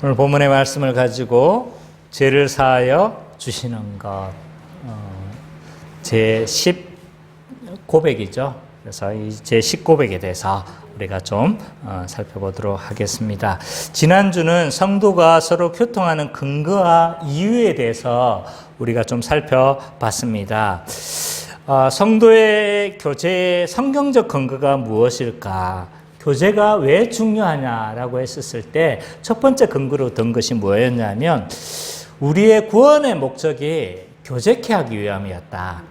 오늘 본문의 말씀을 가지고 죄를 사하여 주시는 것, 제10 고백이죠. 그래서 이 제10 고백에 대해서 우리가 좀 살펴보도록 하겠습니다. 지난주는 성도가 서로 교통하는 근거와 이유에 대해서 우리가 좀 살펴봤습니다. 성도의 교제의 성경적 근거가 무엇일까? 교제가 왜 중요하냐라고 했었을 때 첫 번째 근거로 든 것이 뭐였냐면 우리의 구원의 목적이 교제케 하기 위함이었다.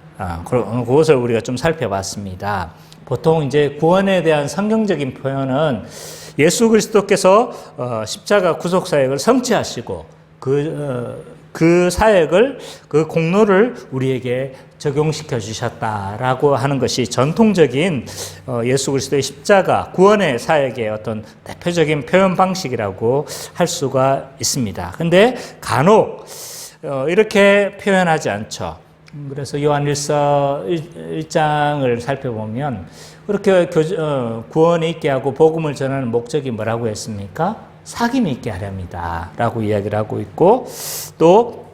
그것을 우리가 좀 살펴봤습니다. 보통 이제 구원에 대한 성경적인 표현은 예수 그리스도께서 십자가 구속 사역을 성취하시고 그 사역을, 그 공로를 우리에게 적용시켜 주셨다라고 하는 것이 전통적인 예수 그리스도의 십자가 구원의 사역의 어떤 대표적인 표현 방식이라고 할 수가 있습니다. 근데 간혹 이렇게 표현하지 않죠. 그래서 요한일서 1장을 살펴보면 그렇게 구원이 있게 하고 복음을 전하는 목적이 뭐라고 했습니까? 사귐이 있게 하렵니다 라고 이야기를 하고 있고, 또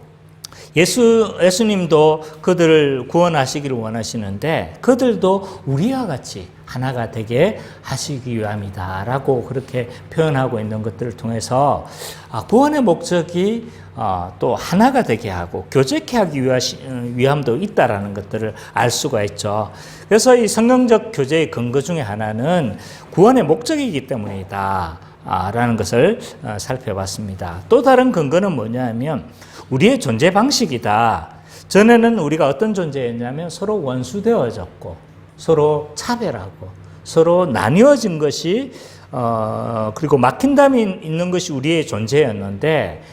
예수님도 그들을 구원하시기를 원하시는데 그들도 우리와 같이 하나가 되게 하시기 위함이다 라고 그렇게 표현하고 있는 것들을 통해서 구원의 목적이 또 하나가 되게 하고 교제케 하기 위함도 있다라는 것들을 알 수가 있죠. 그래서 이 성경적 교제의 근거 중에 하나는 구원의 목적이기 때문이다 라는 것을 살펴봤습니다. 또 다른 근거는 뭐냐면 우리의 존재 방식이다. 전에는 우리가 어떤 존재였냐면 서로 원수되어졌고 서로 차별하고 서로 나뉘어진 것이 그리고 막힌담이 있는 것이 우리의 존재였는데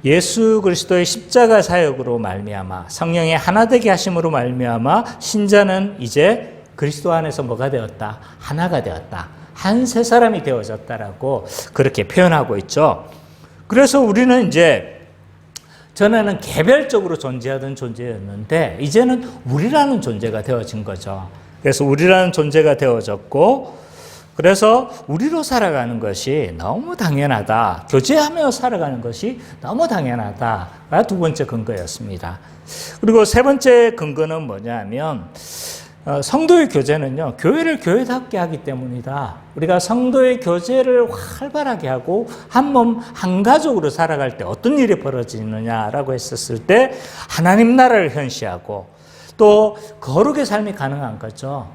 예수 그리스도의 십자가 사역으로 말미암아 성령의 하나 되게 하심으로 말미암아 신자는 이제 그리스도 안에서 뭐가 되었다? 하나가 되었다. 한 세 사람이 되어졌다라고 그렇게 표현하고 있죠. 그래서 우리는 이제 전에는 개별적으로 존재하던 존재였는데 이제는 우리라는 존재가 되어진 거죠. 그래서 우리라는 존재가 되어졌고 그래서 우리로 살아가는 것이 너무 당연하다. 교제하며 살아가는 것이 너무 당연하다가 두 번째 근거였습니다. 그리고 세 번째 근거는 뭐냐면 성도의 교제는요, 교회를 교회답게 하기 때문이다. 우리가 성도의 교제를 활발하게 하고 한 몸, 한 가족으로 살아갈 때 어떤 일이 벌어지느냐라고 했었을 때 하나님 나라를 현시하고 또 거룩의 삶이 가능한 거죠.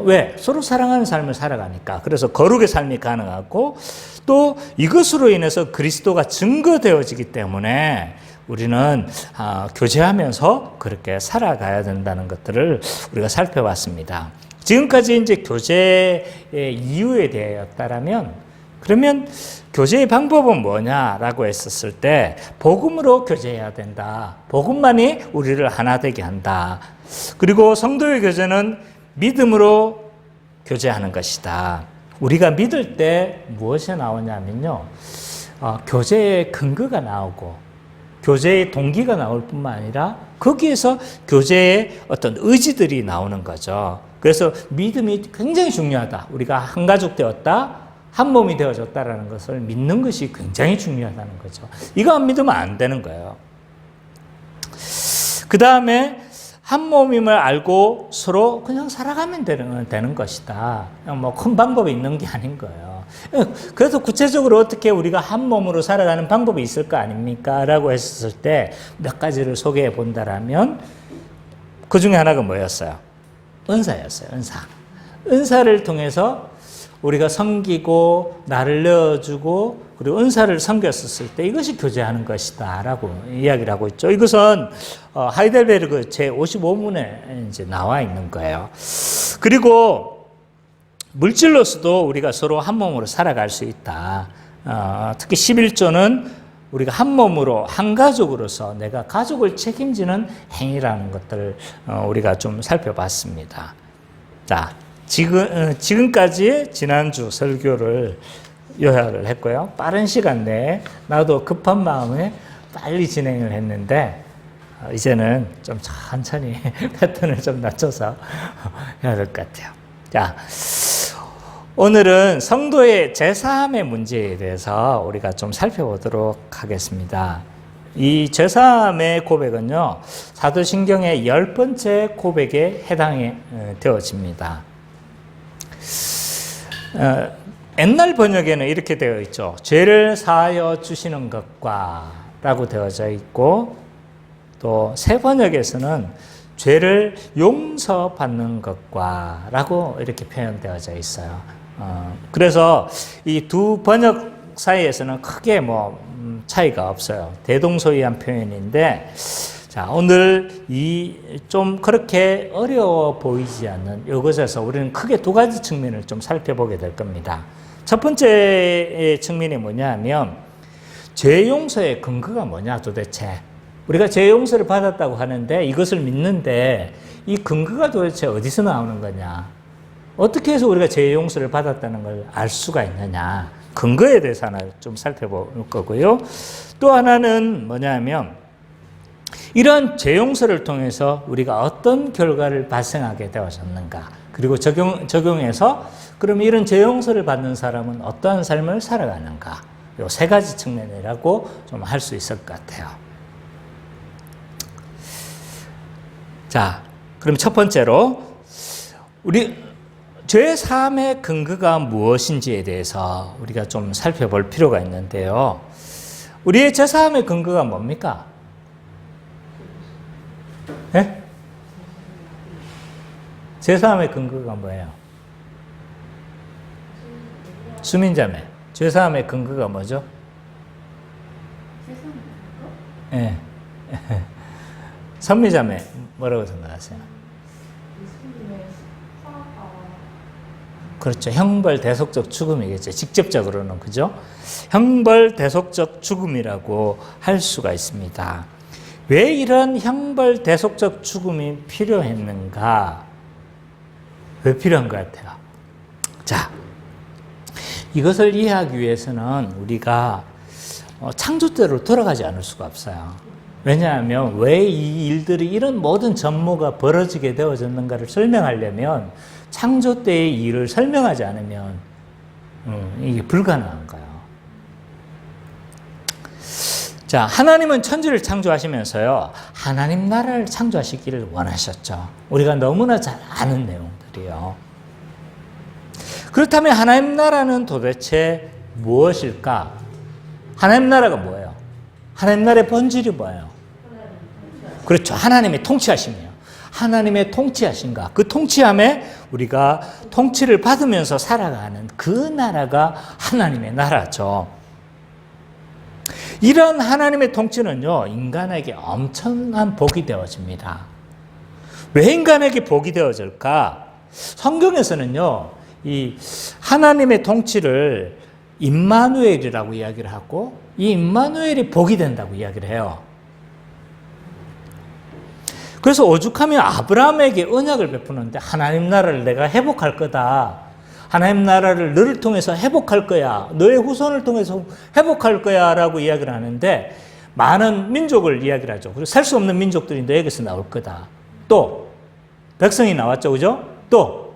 왜? 서로 사랑하는 삶을 살아가니까. 그래서 거룩의 삶이 가능하고 또 이것으로 인해서 그리스도가 증거되어지기 때문에 우리는 교제하면서 그렇게 살아가야 된다는 것들을 우리가 살펴봤습니다. 지금까지 이제 교제의 이유에 대하였다라면 그러면 교제의 방법은 뭐냐라고 했었을 때 복음으로 교제해야 된다. 복음만이 우리를 하나 되게 한다. 그리고 성도의 교제는 믿음으로 교제하는 것이다. 우리가 믿을 때 무엇이 나오냐면요. 교제의 근거가 나오고 교제의 동기가 나올 뿐만 아니라 거기에서 교제의 어떤 의지들이 나오는 거죠. 그래서 믿음이 굉장히 중요하다. 우리가 한 가족 되었다, 한 몸이 되어졌다라는 것을 믿는 것이 굉장히 중요하다는 거죠. 이거 안 믿으면 안 되는 거예요. 그 다음에 한 몸임을 알고 서로 그냥 살아가면 되는 것이다. 뭐 큰 방법이 있는 게 아닌 거예요. 그래서 구체적으로 어떻게 우리가 한 몸으로 살아가는 방법이 있을 거 아닙니까? 라고 했을 때 몇 가지를 소개해 본다라면 그 중에 하나가 뭐였어요? 은사였어요. 은사를 통해서 우리가 섬기고 나를 내어주고 그리고 은사를 섬겼었을 때 이것이 교제하는 것이다 라고 이야기를 하고 있죠. 이것은 하이델베르그 제55문에 이제 나와 있는 거예요. 그리고 물질로서도 우리가 서로 한 몸으로 살아갈 수 있다. 특히 11조는 우리가 한 몸으로 한 가족으로서 내가 가족을 책임지는 행위라는 것들을 우리가 좀 살펴봤습니다. 자, 지금까지 지난주 설교를 요약을 했고요. 빠른 시간 내에 나도 급한 마음에 빨리 진행을 했는데 이제는 좀 천천히 패턴을 좀 낮춰서 해야 될 것 같아요. 자, 오늘은 성도의 제사함의 문제에 대해서 우리가 좀 살펴보도록 하겠습니다. 이 제사함의 고백은요, 사도신경의 10번째 고백에 해당이 되어집니다. 옛날 번역에는 이렇게 되어 있죠. 죄를 사하여 주시는 것과 라고 되어져 있고, 또 새 번역에서는 죄를 용서받는 것과 라고 이렇게 표현되어져 있어요. 그래서 이 두 번역 사이에서는 크게 차이가 없어요. 대동소이한 표현인데, 자, 오늘 이 좀 그렇게 어려워 보이지 않는 이것에서 우리는 크게 두 가지 측면을 좀 살펴보게 될 겁니다. 첫 번째 측면이 뭐냐 하면, 죄 용서의 근거가 뭐냐 도대체. 우리가 죄 용서를 받았다고 하는데 이것을 믿는데 이 근거가 도대체 어디서 나오는 거냐. 어떻게 해서 우리가 죄 용서를 받았다는 걸 알 수가 있느냐. 근거에 대해서 하나 좀 살펴볼 거고요. 또 하나는 뭐냐면, 이런 죄 용서를 통해서 우리가 어떤 결과를 발생하게 되어졌는가. 그리고 적용해서 그럼 이런 죄 용서를 받는 사람은 어떠한 삶을 살아가는가. 이 세 가지 측면이라고 좀 할 수 있을 것 같아요. 자, 그럼 첫 번째로 우리 죄 사함의 근거가 무엇인지에 대해서 우리가 좀 살펴볼 필요가 있는데요. 우리의 죄 사함의 근거가 뭡니까? 네? 죄 사함의 근거가 뭐예요? 수민자매. 죄 사함의 근거가 뭐죠? 예. 네. 선미자매 뭐라고 생각하세요? 그렇죠. 형벌 대속적 죽음이겠죠. 직접적으로는 그죠? 형벌 대속적 죽음이라고 할 수가 있습니다. 왜 이런 형벌 대속적 죽음이 필요했는가? 왜 필요한 것 같아요? 자, 이것을 이해하기 위해서는 우리가 창조 때로 돌아가지 않을 수가 없어요. 왜냐하면 왜 이 일들이 이런 모든 전모가 벌어지게 되어졌는가를 설명하려면 창조 때의 일을 설명하지 않으면 이게 불가능한 거예요. 자, 하나님은 천지를 창조하시면서요, 하나님 나라를 창조하시기를 원하셨죠. 우리가 너무나 잘 아는 내용들이요. 그렇다면 하나님 나라는 도대체 무엇일까? 하나님 나라가 뭐예요? 하나님 나라의 본질이 뭐예요? 그렇죠. 하나님의 통치하심이에요. 하나님의 통치하심과 그 통치함에 우리가 통치를 받으면서 살아가는 그 나라가 하나님의 나라죠. 이런 하나님의 통치는요, 인간에게 엄청난 복이 되어집니다. 왜 인간에게 복이 되어질까? 성경에서는요, 이 하나님의 통치를 임마누엘이라고 이야기를 하고, 이 임마누엘이 복이 된다고 이야기를 해요. 그래서 오죽하면 아브라함에게 언약을 베푸는데 하나님 나라를 내가 회복할 거다. 하나님 나라를 너를 통해서 회복할 거야. 너의 후손을 통해서 회복할 거야 라고 이야기를 하는데 많은 민족을 이야기를 하죠. 그리고 살 수 없는 민족들이 너에게서 나올 거다. 또 백성이 나왔죠. 그죠? 또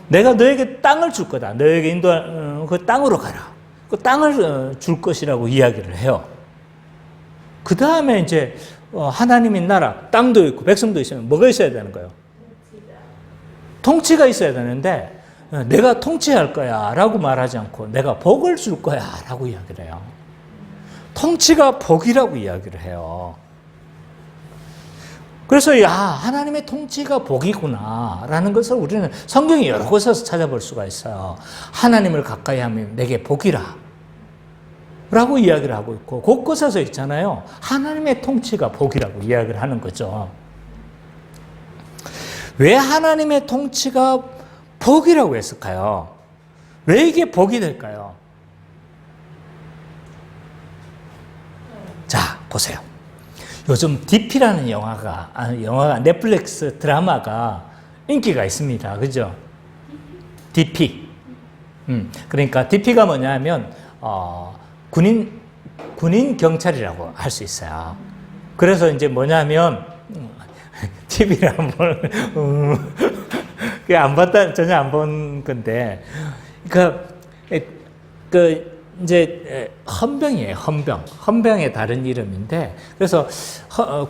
내가 너에게 땅을 줄 거다. 너에게 인도할 그 땅으로 가라. 그 땅을 줄 것이라고 이야기를 해요. 그 다음에 이제 하나님의 나라, 땅도 있고 백성도 있으면 뭐가 있어야 되는 거예요? 통치가 있어야 되는데 내가 통치할 거야 라고 말하지 않고 내가 복을 줄 거야 라고 이야기를 해요. 통치가 복이라고 이야기를 해요. 그래서 하나님의 통치가 복이구나 라는 것을 우리는 성경의 여러 곳에서 찾아볼 수가 있어요. 하나님을 가까이 하면 내게 복이라 라고 이야기를 하고 있고 곳곳에서 있잖아요. 하나님의 통치가 복이라고 이야기를 하는 거죠. 왜 하나님의 통치가 복이라고 했을까요? 왜 이게 복이 될까요? 자, 보세요. 요즘 DP라는 영화가 넷플릭스 드라마가 인기가 있습니다. 그죠? DP. 그러니까 DP가 뭐냐면 군인 경찰이라고 할 수 있어요. 그래서 이제 뭐냐면 TV를 한번 전혀 안 본 건데, 이제 헌병이에요, 헌병. 헌병의 다른 이름인데, 그래서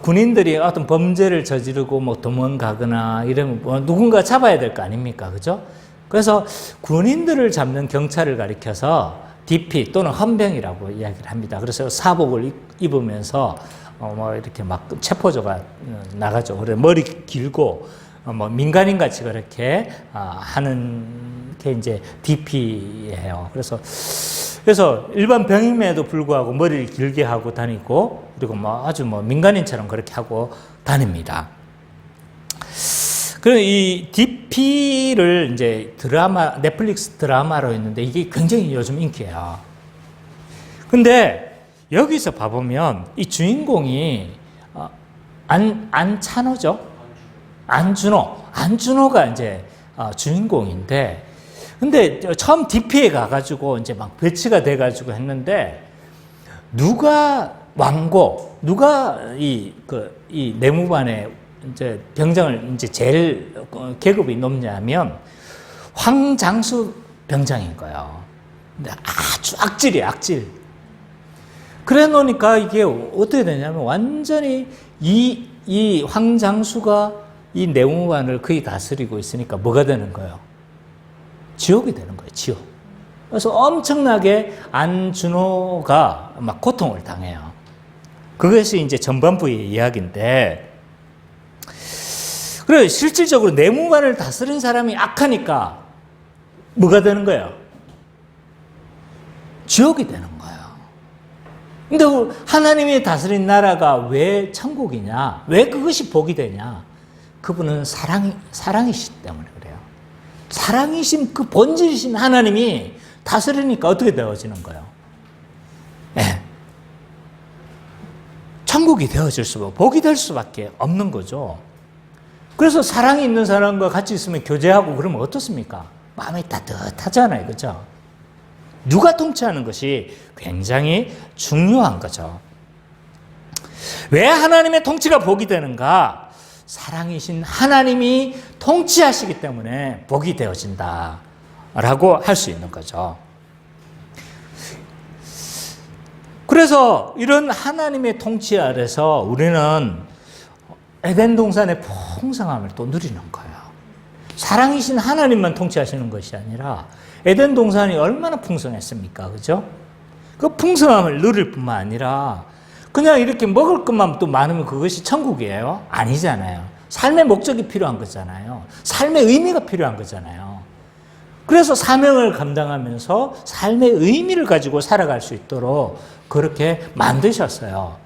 군인들이 어떤 범죄를 저지르고 뭐 도망가거나 이러면 뭐 누군가 잡아야 될 거 아닙니까, 그죠? 그래서 군인들을 잡는 경찰을 가리켜서 DP 또는 헌병이라고 이야기를 합니다. 그래서 사복을 입으면서 뭐 이렇게 막 체포조가 나가죠. 그래 머리 길고 뭐 민간인 같이 그렇게 하는 게 이제 DP예요. 그래서 일반 병임에도 불구하고 머리를 길게 하고 다니고, 그리고 뭐 아주 뭐 민간인처럼 그렇게 하고 다닙니다. 그리고 이 DP를 이제 넷플릭스 드라마로 했는데 이게 굉장히 요즘 인기예요. 근데 여기서 봐보면 이 주인공이 안찬호죠? 안준호가 이제 주인공인데, 근데 처음 DP에 가가지고 이제 막 배치가 돼가지고 했는데, 누가 이 내무반에 이제 병장을 이제 제일 계급이 높냐면 황장수 병장인 거예요. 근데 아주 악질이에요, 악질. 그래 놓으니까 이게 어떻게 되냐면 완전히 이 황장수가 이 내무반을 거의 다스리고 있으니까 뭐가 되는 거예요? 지옥이 되는 거예요, 지옥. 그래서 엄청나게 안준호가 막 고통을 당해요. 그것이 이제 전반부의 이야기인데, 그래 실질적으로 내무반을 다스린 사람이 악하니까 뭐가 되는 거예요? 지옥이 되는 거예요. 근데 하나님이 다스린 나라가 왜 천국이냐? 왜 그것이 복이 되냐? 그분은 사랑이시기 때문에 그래요. 사랑이신 그 본질이신 하나님이 다스리니까 어떻게 되어지는 거예요? 네. 천국이 되어질 복이 될 수밖에 없는 거죠. 그래서 사랑이 있는 사람과 같이 있으면 교제하고 그러면 어떻습니까? 마음이 따뜻하잖아요. 그죠? 누가 통치하는 것이 굉장히 중요한 거죠. 왜 하나님의 통치가 복이 되는가? 사랑이신 하나님이 통치하시기 때문에 복이 되어진다라고 할 수 있는 거죠. 그래서 이런 하나님의 통치 아래서 우리는 에덴 동산의 풍성함을 또 누리는 거예요. 사랑이신 하나님만 통치하시는 것이 아니라 에덴 동산이 얼마나 풍성했습니까? 그죠? 그 풍성함을 누릴 뿐만 아니라 그냥 이렇게 먹을 것만 또 많으면 그것이 천국이에요? 아니잖아요. 삶의 목적이 필요한 거잖아요. 삶의 의미가 필요한 거잖아요. 그래서 사명을 감당하면서 삶의 의미를 가지고 살아갈 수 있도록 그렇게 만드셨어요.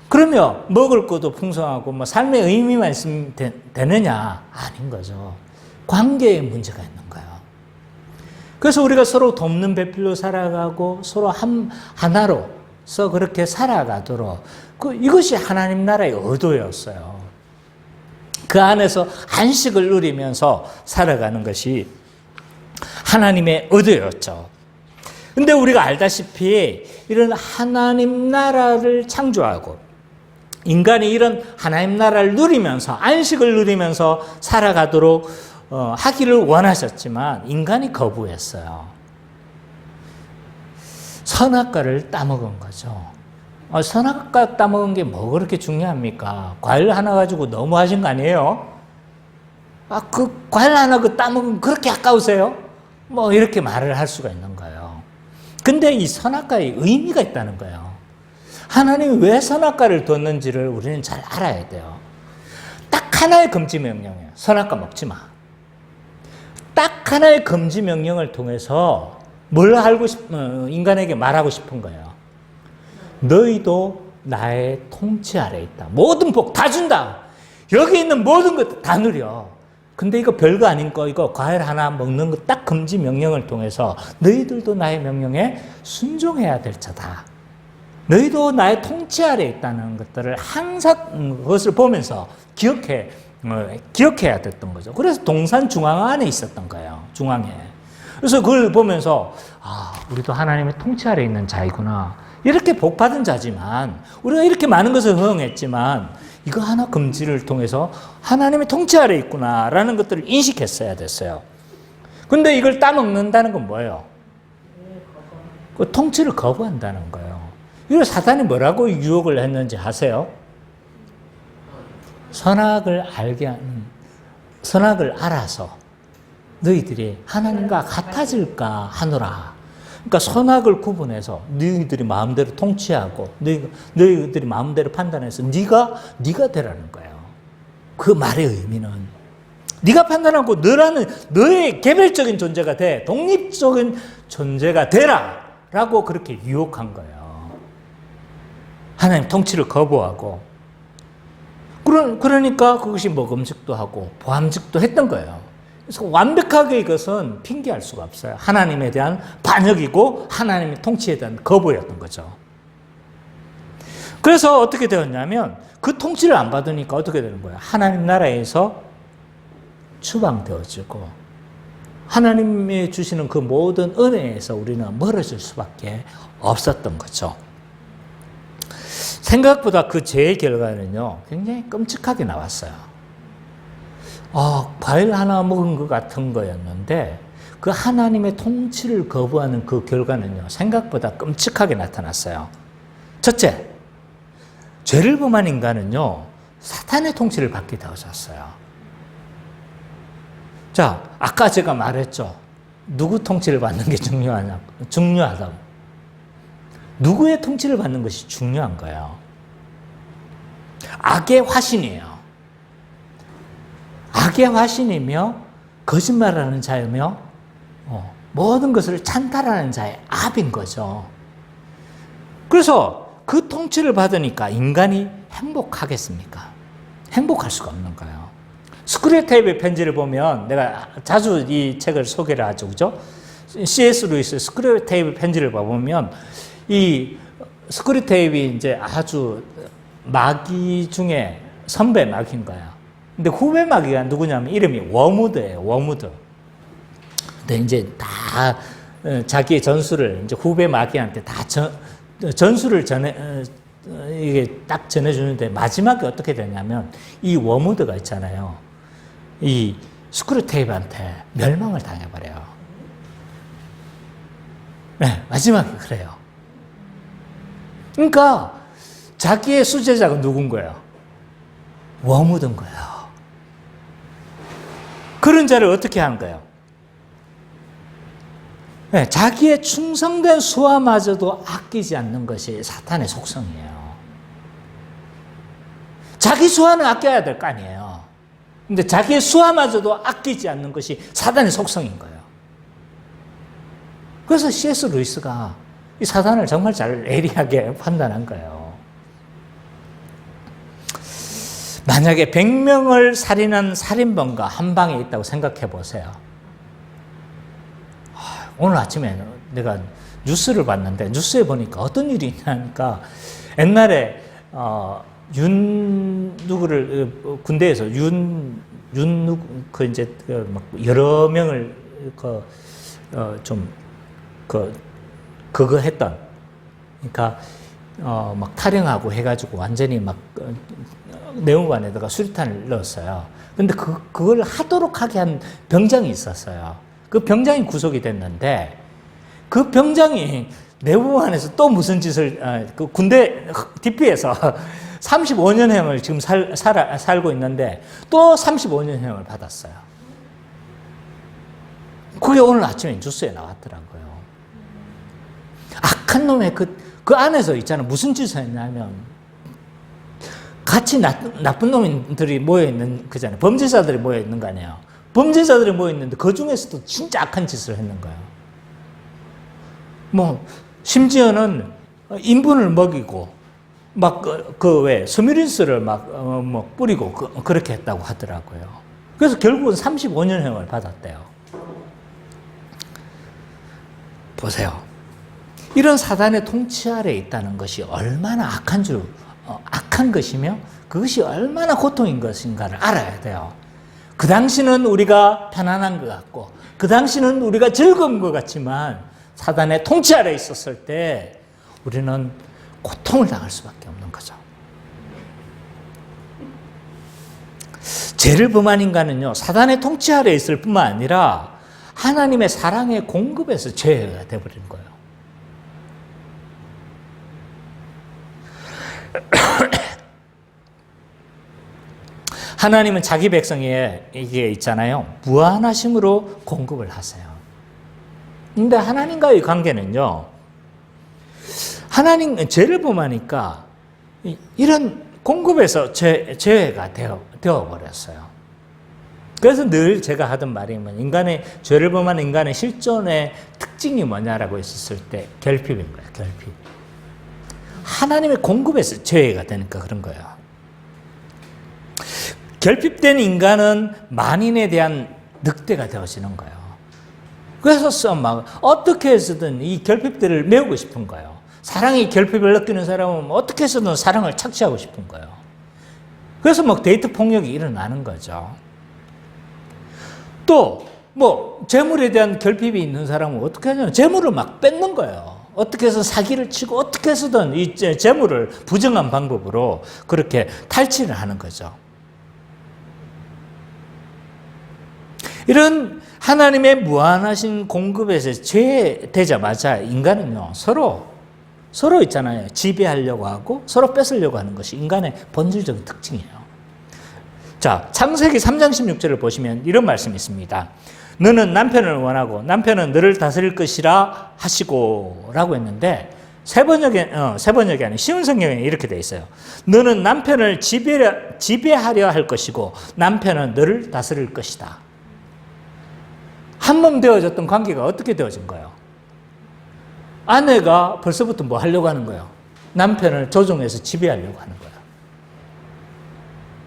그러면 먹을 것도 풍성하고 뭐 삶의 의미만 있으면 되느냐? 아닌 거죠. 관계에 문제가 있는 거예요. 그래서 우리가 서로 돕는 배필로 살아가고 서로 하나로서 그렇게 살아가도록 이것이 하나님 나라의 의도였어요. 그 안에서 안식을 누리면서 살아가는 것이 하나님의 의도였죠. 근데 우리가 알다시피 이런 하나님 나라를 창조하고 인간이 이런 하나님 나라를 누리면서 안식을 누리면서 살아가도록 하기를 원하셨지만 인간이 거부했어요. 선악과를 따먹은 거죠. 선악과 따먹은 게 뭐 그렇게 중요합니까? 과일 하나 가지고 너무 하신 거 아니에요? 그 과일 하나 따먹으면 그렇게 아까우세요? 뭐 이렇게 말을 할 수가 있는 거예요. 근데 이 선악과에 의미가 있다는 거예요. 하나님이 왜 선악과를 뒀는지를 우리는 잘 알아야 돼요. 딱 하나의 금지 명령이에요. 선악과 먹지 마. 딱 하나의 금지 명령을 통해서 뭘 인간에게 말하고 싶은 거예요. 너희도 나의 통치 아래에 있다. 모든 복 다 준다. 여기 있는 모든 것 다 누려. 근데 이거 별거 아닌 거, 이거 과일 하나 먹는 거 딱 금지 명령을 통해서 너희들도 나의 명령에 순종해야 될 자다. 너희도 나의 통치 아래에 있다는 것들을 항상 그것을 보면서 기억해야 됐던 거죠. 그래서 동산 중앙 안에 있었던 거예요. 중앙에. 그래서 그걸 보면서 우리도 하나님의 통치 아래에 있는 자이구나. 이렇게 복받은 자지만 우리가 이렇게 많은 것을 허용했지만 이거 하나 금지를 통해서 하나님의 통치 아래 있구나라는 것들을 인식했어야 됐어요. 근데 이걸 따먹는다는 건 뭐예요? 그 통치를 거부한다는 거예요. 이걸 사탄이 뭐라고 유혹을 했는지 아세요? 선악을 알아서 너희들이 하나님과 같아질까 하노라. 그러니까 선악을 구분해서 너희들이 마음대로 통치하고 너희들이 마음대로 판단해서 네가 되라는 거예요. 그 말의 의미는 네가 판단하고 너의 개별적인 존재가 돼, 독립적인 존재가 되라라고 그렇게 유혹한 거예요. 하나님 통치를 거부하고 그러니까 그것이 먹음직도 하고 보암직도 했던 거예요. 그래서 완벽하게 이것은 핑계할 수가 없어요. 하나님에 대한 반역이고 하나님의 통치에 대한 거부였던 거죠. 그래서 어떻게 되었냐면 그 통치를 안 받으니까 어떻게 되는 거예요? 하나님 나라에서 추방되어지고 하나님이 주시는 그 모든 은혜에서 우리는 멀어질 수밖에 없었던 거죠. 생각보다 그 죄의 결과는요, 굉장히 끔찍하게 나왔어요. 과일 하나 먹은 것 같은 거였는데 그 하나님의 통치를 거부하는 그 결과는요, 생각보다 끔찍하게 나타났어요. 첫째, 죄를 범한 인간은요, 사탄의 통치를 받게 되어졌어요. 자, 아까 제가 말했죠. 누구 통치를 받는 게 중요하다. 누구의 통치를 받는 것이 중요한 거예요. 악의 화신이에요. 악의 화신이며 거짓말하는 자이며 모든 것을 찬탈하는 자의 압인 거죠. 그래서 그 통치를 받으니까 인간이 행복하겠습니까? 행복할 수가 없는 거예요. 스크류테이프 편지를 보면 내가 자주 이 책을 소개를 하죠. 그죠? C.S. 루이스 스크류테이프 편지를 보면 이 스크류테이프이 이제 아주 마귀 중에 선배 마귀인 거예요. 근데 후배 마귀가 누구냐면 이름이 워무드예요. 워무드. 근데 이제 다 자기의 전술을 이제 후배 마귀한테 다 전술을 이게 딱 전해주는데 마지막에 어떻게 되냐면 이 워무드가 있잖아요. 이 스크류테이프한테 멸망을 당해버려요. 네, 마지막에 그래요. 그러니까 자기의 수제자가 누군 거예요? 워무드인 거예요. 그런 자를 어떻게 한 거예요? 네, 자기의 충성된 수화마저도 아끼지 않는 것이 사탄의 속성이에요. 자기 수화는 아껴야 될 거 아니에요. 근데 자기의 수화마저도 아끼지 않는 것이 사탄의 속성인 거예요. 그래서 C.S. 루이스가 이 사탄을 정말 잘 예리하게 판단한 거예요. 만약에 100명을 살인한 살인범과 한 방에 있다고 생각해 보세요. 오늘 아침에 내가 뉴스를 봤는데 뉴스에 보니까 어떤 일이 있냐니까 옛날에 군대에서 이제 여러 명을 그거 했던, 그러니까 막 탈영하고 해가지고 완전히 막 내무관에다가 수류탄을 넣었어요. 근데 그걸 하도록 하게 한 병장이 있었어요. 그 병장이 구속이 됐는데 그 병장이 내무관에서 또 무슨 짓을 그 군대 DP에서 35년형을 지금 살고 있는데 또 35년형을 받았어요. 그게 오늘 아침에 뉴스에 나왔더라고요. 악한 놈의 그 안에서 있잖아. 무슨 짓을 했냐면 같이 나쁜 놈들이 모여있는 거잖아요. 범죄자들이 모여있는 거 아니에요. 범죄자들이 모여있는데 그 중에서도 진짜 악한 짓을 했는 거예요. 심지어는 인분을 먹이고 막 스미린스를 막 뿌리고 그렇게 했다고 하더라고요. 그래서 결국은 35년형을 받았대요. 보세요. 이런 사단의 통치 아래에 있다는 것이 얼마나 악한 것이며 그것이 얼마나 고통인 것인가를 알아야 돼요. 그 당시는 우리가 편안한 것 같고 그 당시는 우리가 즐거운 것 같지만 사단의 통치 아래에 있었을 때 우리는 고통을 당할 수밖에 없는 거죠. 죄를 범한 인간은요, 사단의 통치 아래에 있을 뿐만 아니라 하나님의 사랑의 공급에서 죄가 되어버리는 거예요. 하나님은 자기 백성에게 있잖아요, 무한하심으로 공급을 하세요. 근데 하나님과의 관계는요, 하나님 죄를 범하니까 이런 공급에서 죄가 되어버렸어요. 그래서 늘 제가 하던 말이 인간의 죄를 범한 인간의 실존의 특징이 뭐냐라고 했었을 때 결핍인 거예요. 결핍. 하나님의 공급에서 죄가 되니까 그런 거예요. 결핍된 인간은 만인에 대한 늑대가 되어지는 거예요. 그래서 막 어떻게 해서든 이 결핍들을 메우고 싶은 거예요. 사랑의 결핍을 느끼는 사람은 어떻게 해서든 사랑을 착취하고 싶은 거예요. 그래서 막 데이트 폭력이 일어나는 거죠. 또 뭐 재물에 대한 결핍이 있는 사람은 어떻게 하냐면 재물을 막 뺏는 거예요. 어떻게 해서 사기를 치고 어떻게 해서든 이 재물을 부정한 방법으로 그렇게 탈취를 하는 거죠. 이런 하나님의 무한하신 공급에서 죄되자마자 인간은요, 서로 있잖아요. 지배하려고 하고 서로 뺏으려고 하는 것이 인간의 본질적인 특징이에요. 자, 창세기 3장 16절을 보시면 이런 말씀이 있습니다. 너는 남편을 원하고 남편은 너를 다스릴 것이라 하시고 라고 했는데 새 번역이 아니라 쉬운 성경에 이렇게 되어 있어요. 너는 남편을 지배하려 할 것이고 남편은 너를 다스릴 것이다. 한 몸 되어졌던 관계가 어떻게 되어진 거예요? 아내가 벌써부터 뭐 하려고 하는 거예요? 남편을 조종해서 지배하려고 하는 거예요.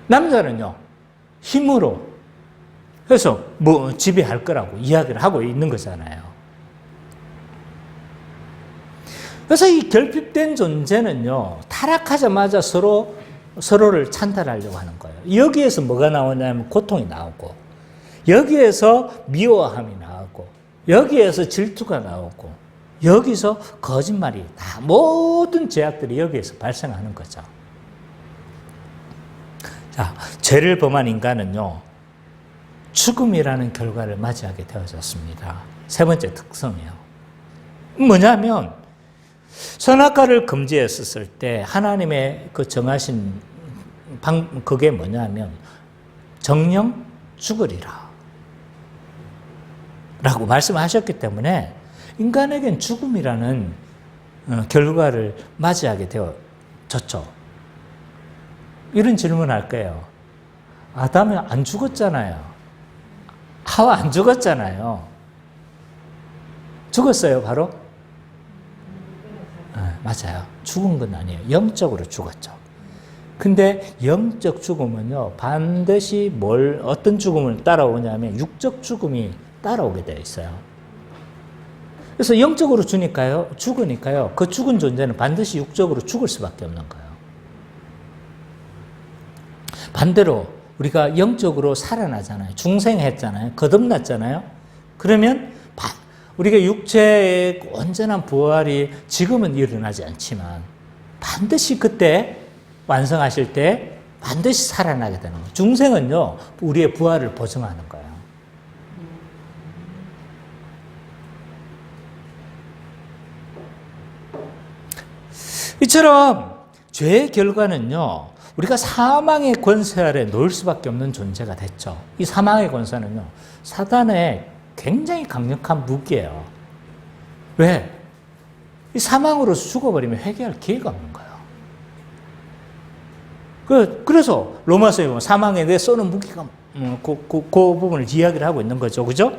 남자는요, 힘으로 해서 뭐 지배할 거라고 이야기를 하고 있는 거잖아요. 그래서 이 결핍된 존재는요, 타락하자마자 서로를 찬탈하려고 하는 거예요. 여기에서 뭐가 나오냐면 고통이 나오고, 여기에서 미워함이 나오고, 여기에서 질투가 나오고, 여기서 거짓말이 다 모든 죄악들이 여기에서 발생하는 거죠. 자, 죄를 범한 인간은요, 죽음이라는 결과를 맞이하게 되어졌습니다. 세 번째 특성이에요. 뭐냐면 선악과를 금지했었을 때 하나님의 그 정하신 그게 뭐냐면 정령 죽으리라 라고 말씀하셨기 때문에 인간에겐 죽음이라는 결과를 맞이하게 되어졌죠. 이런 질문을 할 거예요. 아담이 안 죽었잖아요. 하와 안 죽었잖아요. 죽었어요, 바로? 네, 맞아요. 죽은 건 아니에요. 영적으로 죽었죠. 근데 영적 죽음은요, 반드시 어떤 죽음을 따라오냐면 육적 죽음이 따라오게 되어 있어요. 그래서 영적으로 죽으니까요, 그 죽은 존재는 반드시 육적으로 죽을 수밖에 없는 거예요. 반대로 우리가 영적으로 살아나잖아요. 중생했잖아요. 거듭났잖아요. 그러면 우리가 육체의 온전한 부활이 지금은 일어나지 않지만 반드시 그때 완성하실 때 반드시 살아나게 되는 거예요. 중생은요, 우리의 부활을 보증하는 거예요. 이처럼 죄의 결과는요, 우리가 사망의 권세 아래 놓일 수밖에 없는 존재가 됐죠. 이 사망의 권세는요, 사단의 굉장히 강력한 무기예요. 왜? 이 사망으로서 죽어버리면 회개할 기회가 없는 거예요. 그래서 로마서에 보면 사망에 대해 쏘는 무기가 그 부분을 이야기를 하고 있는 거죠. 그죠?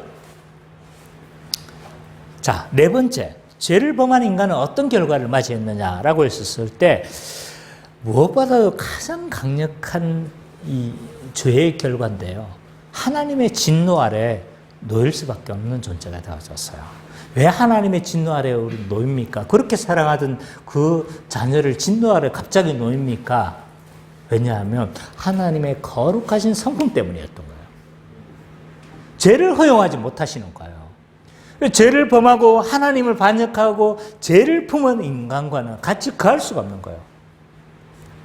자, 네 번째. 죄를 범한 인간은 어떤 결과를 맞이했느냐라고 했었을 때 무엇보다도 가장 강력한 이 죄의 결과인데요. 하나님의 진노 아래 놓일 수밖에 없는 존재가 되어졌어요. 왜 하나님의 진노 아래 우리 놓입니까? 그렇게 사랑하던 그 자녀를 진노 아래 갑자기 놓입니까? 왜냐하면 하나님의 거룩하신 성품 때문이었던 거예요. 죄를 허용하지 못하시는 거예요. 죄를 범하고 하나님을 반역하고 죄를 품은 인간과는 같이 거할 수가 없는 거예요.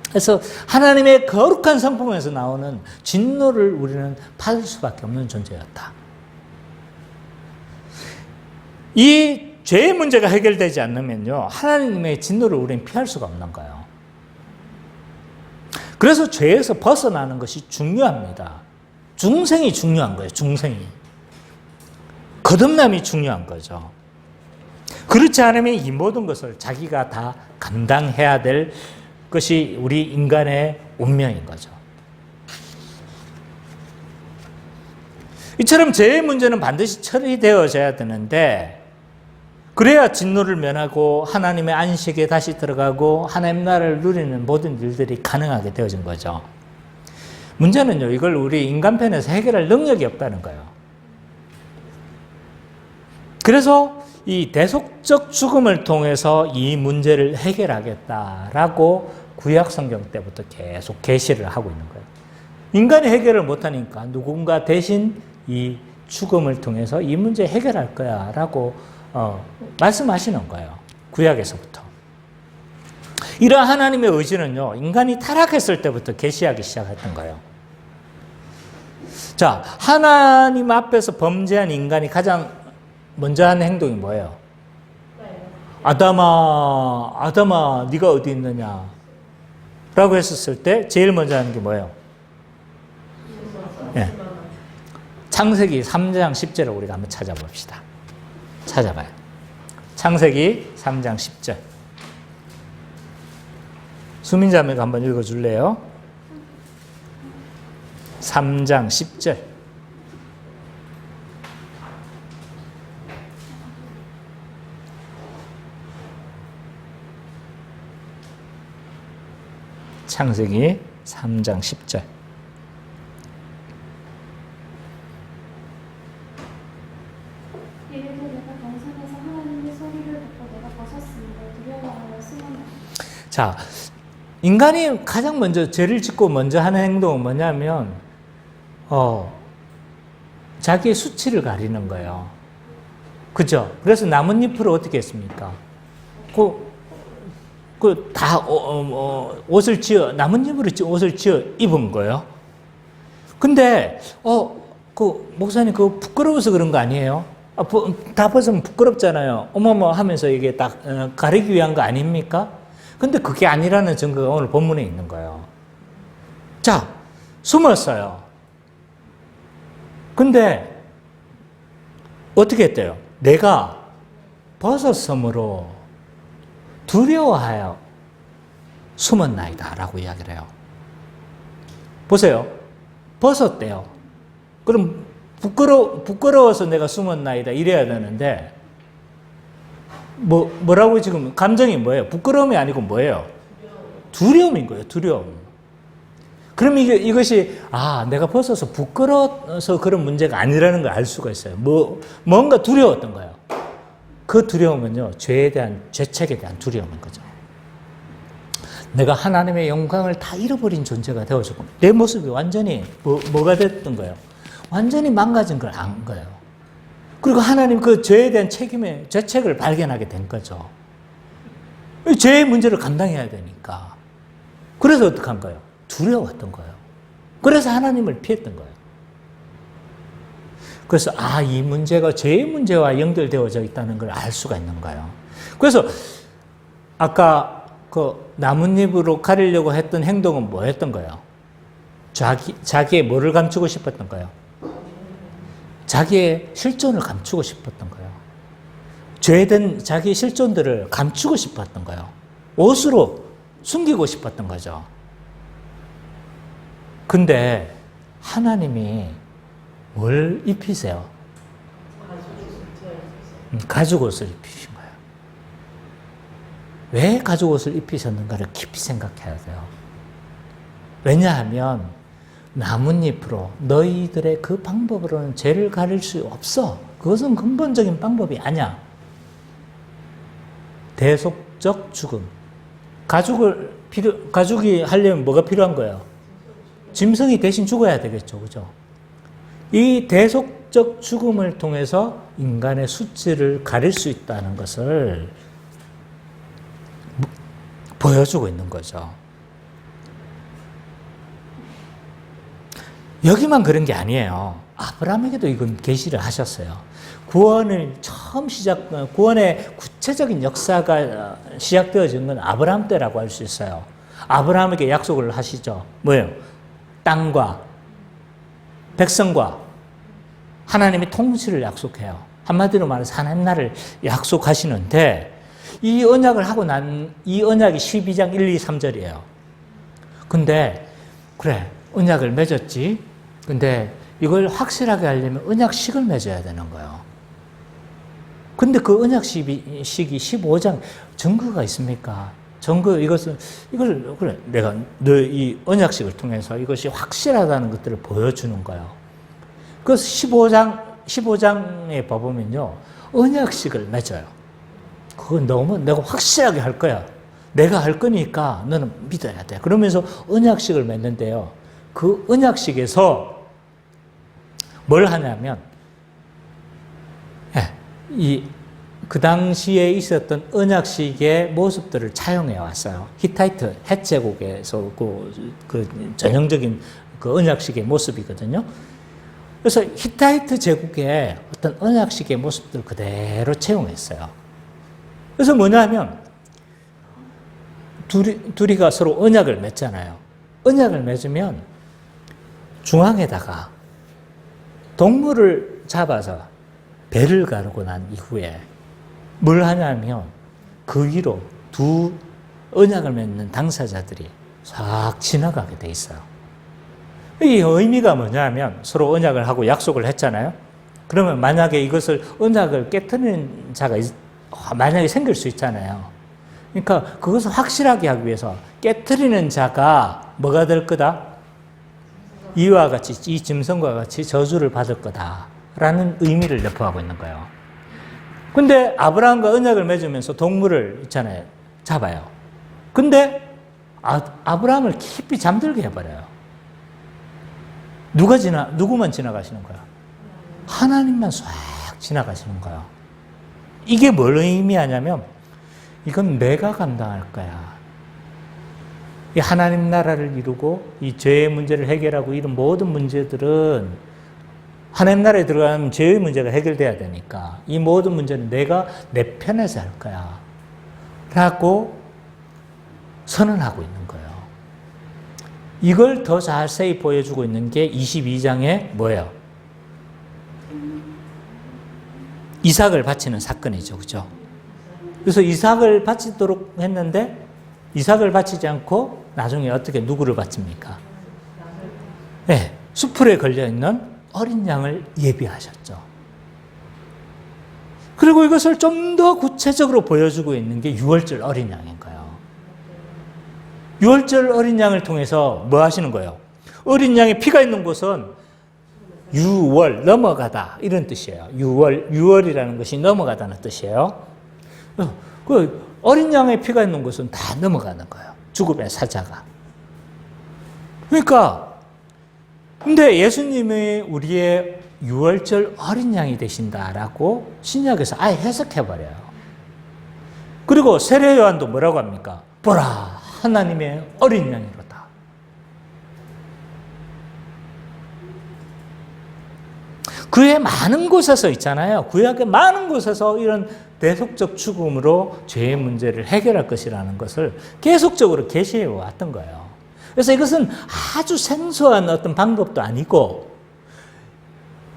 그래서 하나님의 거룩한 성품에서 나오는 진노를 우리는 받을 수밖에 없는 존재였다. 이 죄의 문제가 해결되지 않으면요, 하나님의 진노를 우리는 피할 수가 없는 거예요. 그래서 죄에서 벗어나는 것이 중요합니다. 중생이 중요한 거예요, 중생이. 거듭남이 중요한 거죠. 그렇지 않으면 이 모든 것을 자기가 다 감당해야 될 것이 우리 인간의 운명인 거죠. 이처럼 죄의 문제는 반드시 처리되어져야 되는데, 그래야 진노를 면하고 하나님의 안식에 다시 들어가고 하나님 나라를 누리는 모든 일들이 가능하게 되어진 거죠. 문제는요, 이걸 우리 인간편에서 해결할 능력이 없다는 거예요. 그래서 이 대속적 죽음을 통해서 이 문제를 해결하겠다라고 구약 성경 때부터 계속 계시를 하고 있는 거예요. 인간이 해결을 못하니까 누군가 대신 이 죽음을 통해서 이 문제 해결할 거야 라고 말씀하시는 거예요. 구약에서부터. 이러한 하나님의 의지는요, 인간이 타락했을 때부터 계시하기 시작했던 거예요. 자, 하나님 앞에서 범죄한 인간이 가장 먼저 한 행동이 뭐예요? 아담아, 네가 어디 있느냐? 라고 했었을 때 제일 먼저 하는 게 뭐예요? 네. 창세기 3장 10절을 우리가 한번 찾아봅시다. 찾아봐요. 창세기 3장 10절. 수민자매가 한번 읽어줄래요? 3장 10절. 창세기 3장 10절. 자, 인간이 가장 먼저 죄를 짓고 먼저 하는 행동은 뭐냐면 자기의 수치를 가리는 거예요. 그죠? 그래서 나뭇잎으로 어떻게 했습니까? 다 옷을 지어 나뭇잎으로 옷을 지어 입은 거예요. 근데 목사님 그거 부끄러워서 그런 거 아니에요? 다 벗으면 부끄럽잖아요. 어머머 하면서 이게 딱 가리기 위한 거 아닙니까? 근데 그게 아니라는 증거가 오늘 본문에 있는 거예요. 자, 숨었어요. 근데 어떻게 했대요? 내가 벗었으므로 두려워하여 숨었나이다 라고 이야기를 해요. 보세요. 벗었대요. 그럼 부끄러워서 내가 숨었나이다 이래야 되는데 뭐라고 지금 감정이 뭐예요? 부끄러움이 아니고 뭐예요? 두려움인 거예요. 두려움. 그럼 이것이 내가 벗어서 부끄러워서 그런 문제가 아니라는 걸 알 수가 있어요. 뭔가 두려웠던 거예요. 그 두려움은요, 죄에 대한, 죄책에 대한 두려움인 거죠. 내가 하나님의 영광을 다 잃어버린 존재가 되어졌고, 내 모습이 완전히 뭐가 됐던 거예요? 완전히 망가진 걸 안 거예요. 그리고 하나님 그 죄에 대한 책임의 죄책을 발견하게 된 거죠. 죄의 문제를 감당해야 되니까. 그래서 어떻게 한 거예요? 두려웠던 거예요. 그래서 하나님을 피했던 거예요. 그래서 이 문제가 죄의 문제와 연결되어져 있다는 걸 알 수가 있는 거예요. 그래서 아까 그 나뭇잎으로 가리려고 했던 행동은 뭐였던 거예요? 자기의 뭐를 감추고 싶었던 거예요? 자기의 실존을 감추고 싶었던 거예요. 죄된 자기의 실존들을 감추고 싶었던 거예요. 옷으로 숨기고 싶었던 거죠. 근데 하나님이 뭘 입히세요? 가죽옷을 입히신 거예요. 왜 가죽옷을 입히셨는가를 깊이 생각해야 돼요. 왜냐하면 나뭇잎으로 너희들의 그 방법으로는 죄를 가릴 수 없어. 그것은 근본적인 방법이 아니야. 대속적 죽음. 가죽이 하려면 뭐가 필요한 거예요? 짐승이 대신 죽어야 되겠죠. 그죠? 이 대속 대속적 죽음을 통해서 인간의 수치를 가릴 수 있다는 것을 보여주고 있는 거죠. 여기만 그런 게 아니에요. 아브라함에게도 이건 계시를 하셨어요. 구원의 구체적인 역사가 시작되어진 건 아브라함 때라고 할 수 있어요. 아브라함에게 약속을 하시죠. 뭐예요? 땅과 백성과 하나님의 통치를 약속해요. 한마디로 말해서 하나님 나라를 약속하시는데 이 언약이 12장 1, 2, 3절이에요. 근데 그래 언약을 맺었지. 근데 이걸 확실하게 하려면 언약식을 맺어야 되는 거예요. 근데 그 언약식이 15장 증거가 있습니까? 그래, 내가 너 이 언약식을 통해서 이것이 확실하다는 것들을 보여주는 거예요. 그래서 15장에 봐보면요. 언약식을 맺어요. 그건 너무 내가 확실하게 할 거야. 내가 할 거니까 너는 믿어야 돼. 그러면서 언약식을 맺는데요. 그 언약식에서 뭘 하냐면, 그 당시에 있었던 언약식의 모습들을 차용해 왔어요. 히타이트, 헷 제국에서 그 전형적인 그 언약식의 모습이거든요. 그래서 히타이트 제국의 어떤 언약식의 모습들 그대로 채용했어요. 그래서 뭐냐면, 둘이가 서로 언약을 맺잖아요. 언약을 맺으면 중앙에다가 동물을 잡아서 배를 가르고 난 이후에 뭘 하냐면 그 위로 두 언약을 맺는 당사자들이 싹 지나가게 돼 있어요. 이 의미가 뭐냐면 서로 언약을 하고 약속을 했잖아요. 그러면 만약에 이것을 언약을 깨트리는 자가 만약에 생길 수 있잖아요. 그러니까 그것을 확실하게 하기 위해서 깨트리는 자가 뭐가 될 거다? 이와 같이 이 짐승과 같이 저주를 받을 거다라는 의미를 내포하고 있는 거예요. 근데 아브라함과 언약을 맺으면서 동물을 있잖아요. 잡아요. 근데 아브라함을 깊이 잠들게 해버려요. 누구만 지나가시는 거야? 하나님만 싹 지나가시는 거야. 이게 뭘 의미하냐면 이건 내가 감당할 거야. 이 하나님 나라를 이루고 이 죄의 문제를 해결하고 이런 모든 문제들은 하나님 나라에 들어가면 죄의 문제가 해결돼야 되니까 이 모든 문제는 내가 내 편에서 할 거야 라고 선언하고 있는 거예요. 이걸 더 자세히 보여주고 있는 게 22장에 뭐예요? 이삭을 바치는 사건이죠. 그죠? 그래서 이삭을 바치도록 했는데 이삭을 바치지 않고 나중에 어떻게 누구를 바칩니까? 네, 수풀에 걸려있는 어린 양을 예비하셨죠. 그리고 이것을 좀 더 구체적으로 보여주고 있는 게 유월절 어린 양인 거예요. 유월절 어린 양을 통해서 뭐 하시는 거예요? 어린 양의 피가 있는 곳은 유월, 넘어가다 이런 뜻이에요. 유월이라는 것이 넘어가다는 뜻이에요. 그 어린 양의 피가 있는 곳은 다 넘어가는 거예요. 죽음의 사자가. 그러니까 근데 예수님이 우리의 유월절 어린 양이 되신다라고 신약에서 아예 해석해버려요. 그리고 세례 요한도 뭐라고 합니까? 보라 하나님의 어린 양이로다. 그의 많은 곳에서 있잖아요. 구약의 많은 곳에서 이런 대속적 죽음으로 죄의 문제를 해결할 것이라는 것을 계속적으로 계시해 왔던 거예요. 그래서 이것은 아주 생소한 어떤 방법도 아니고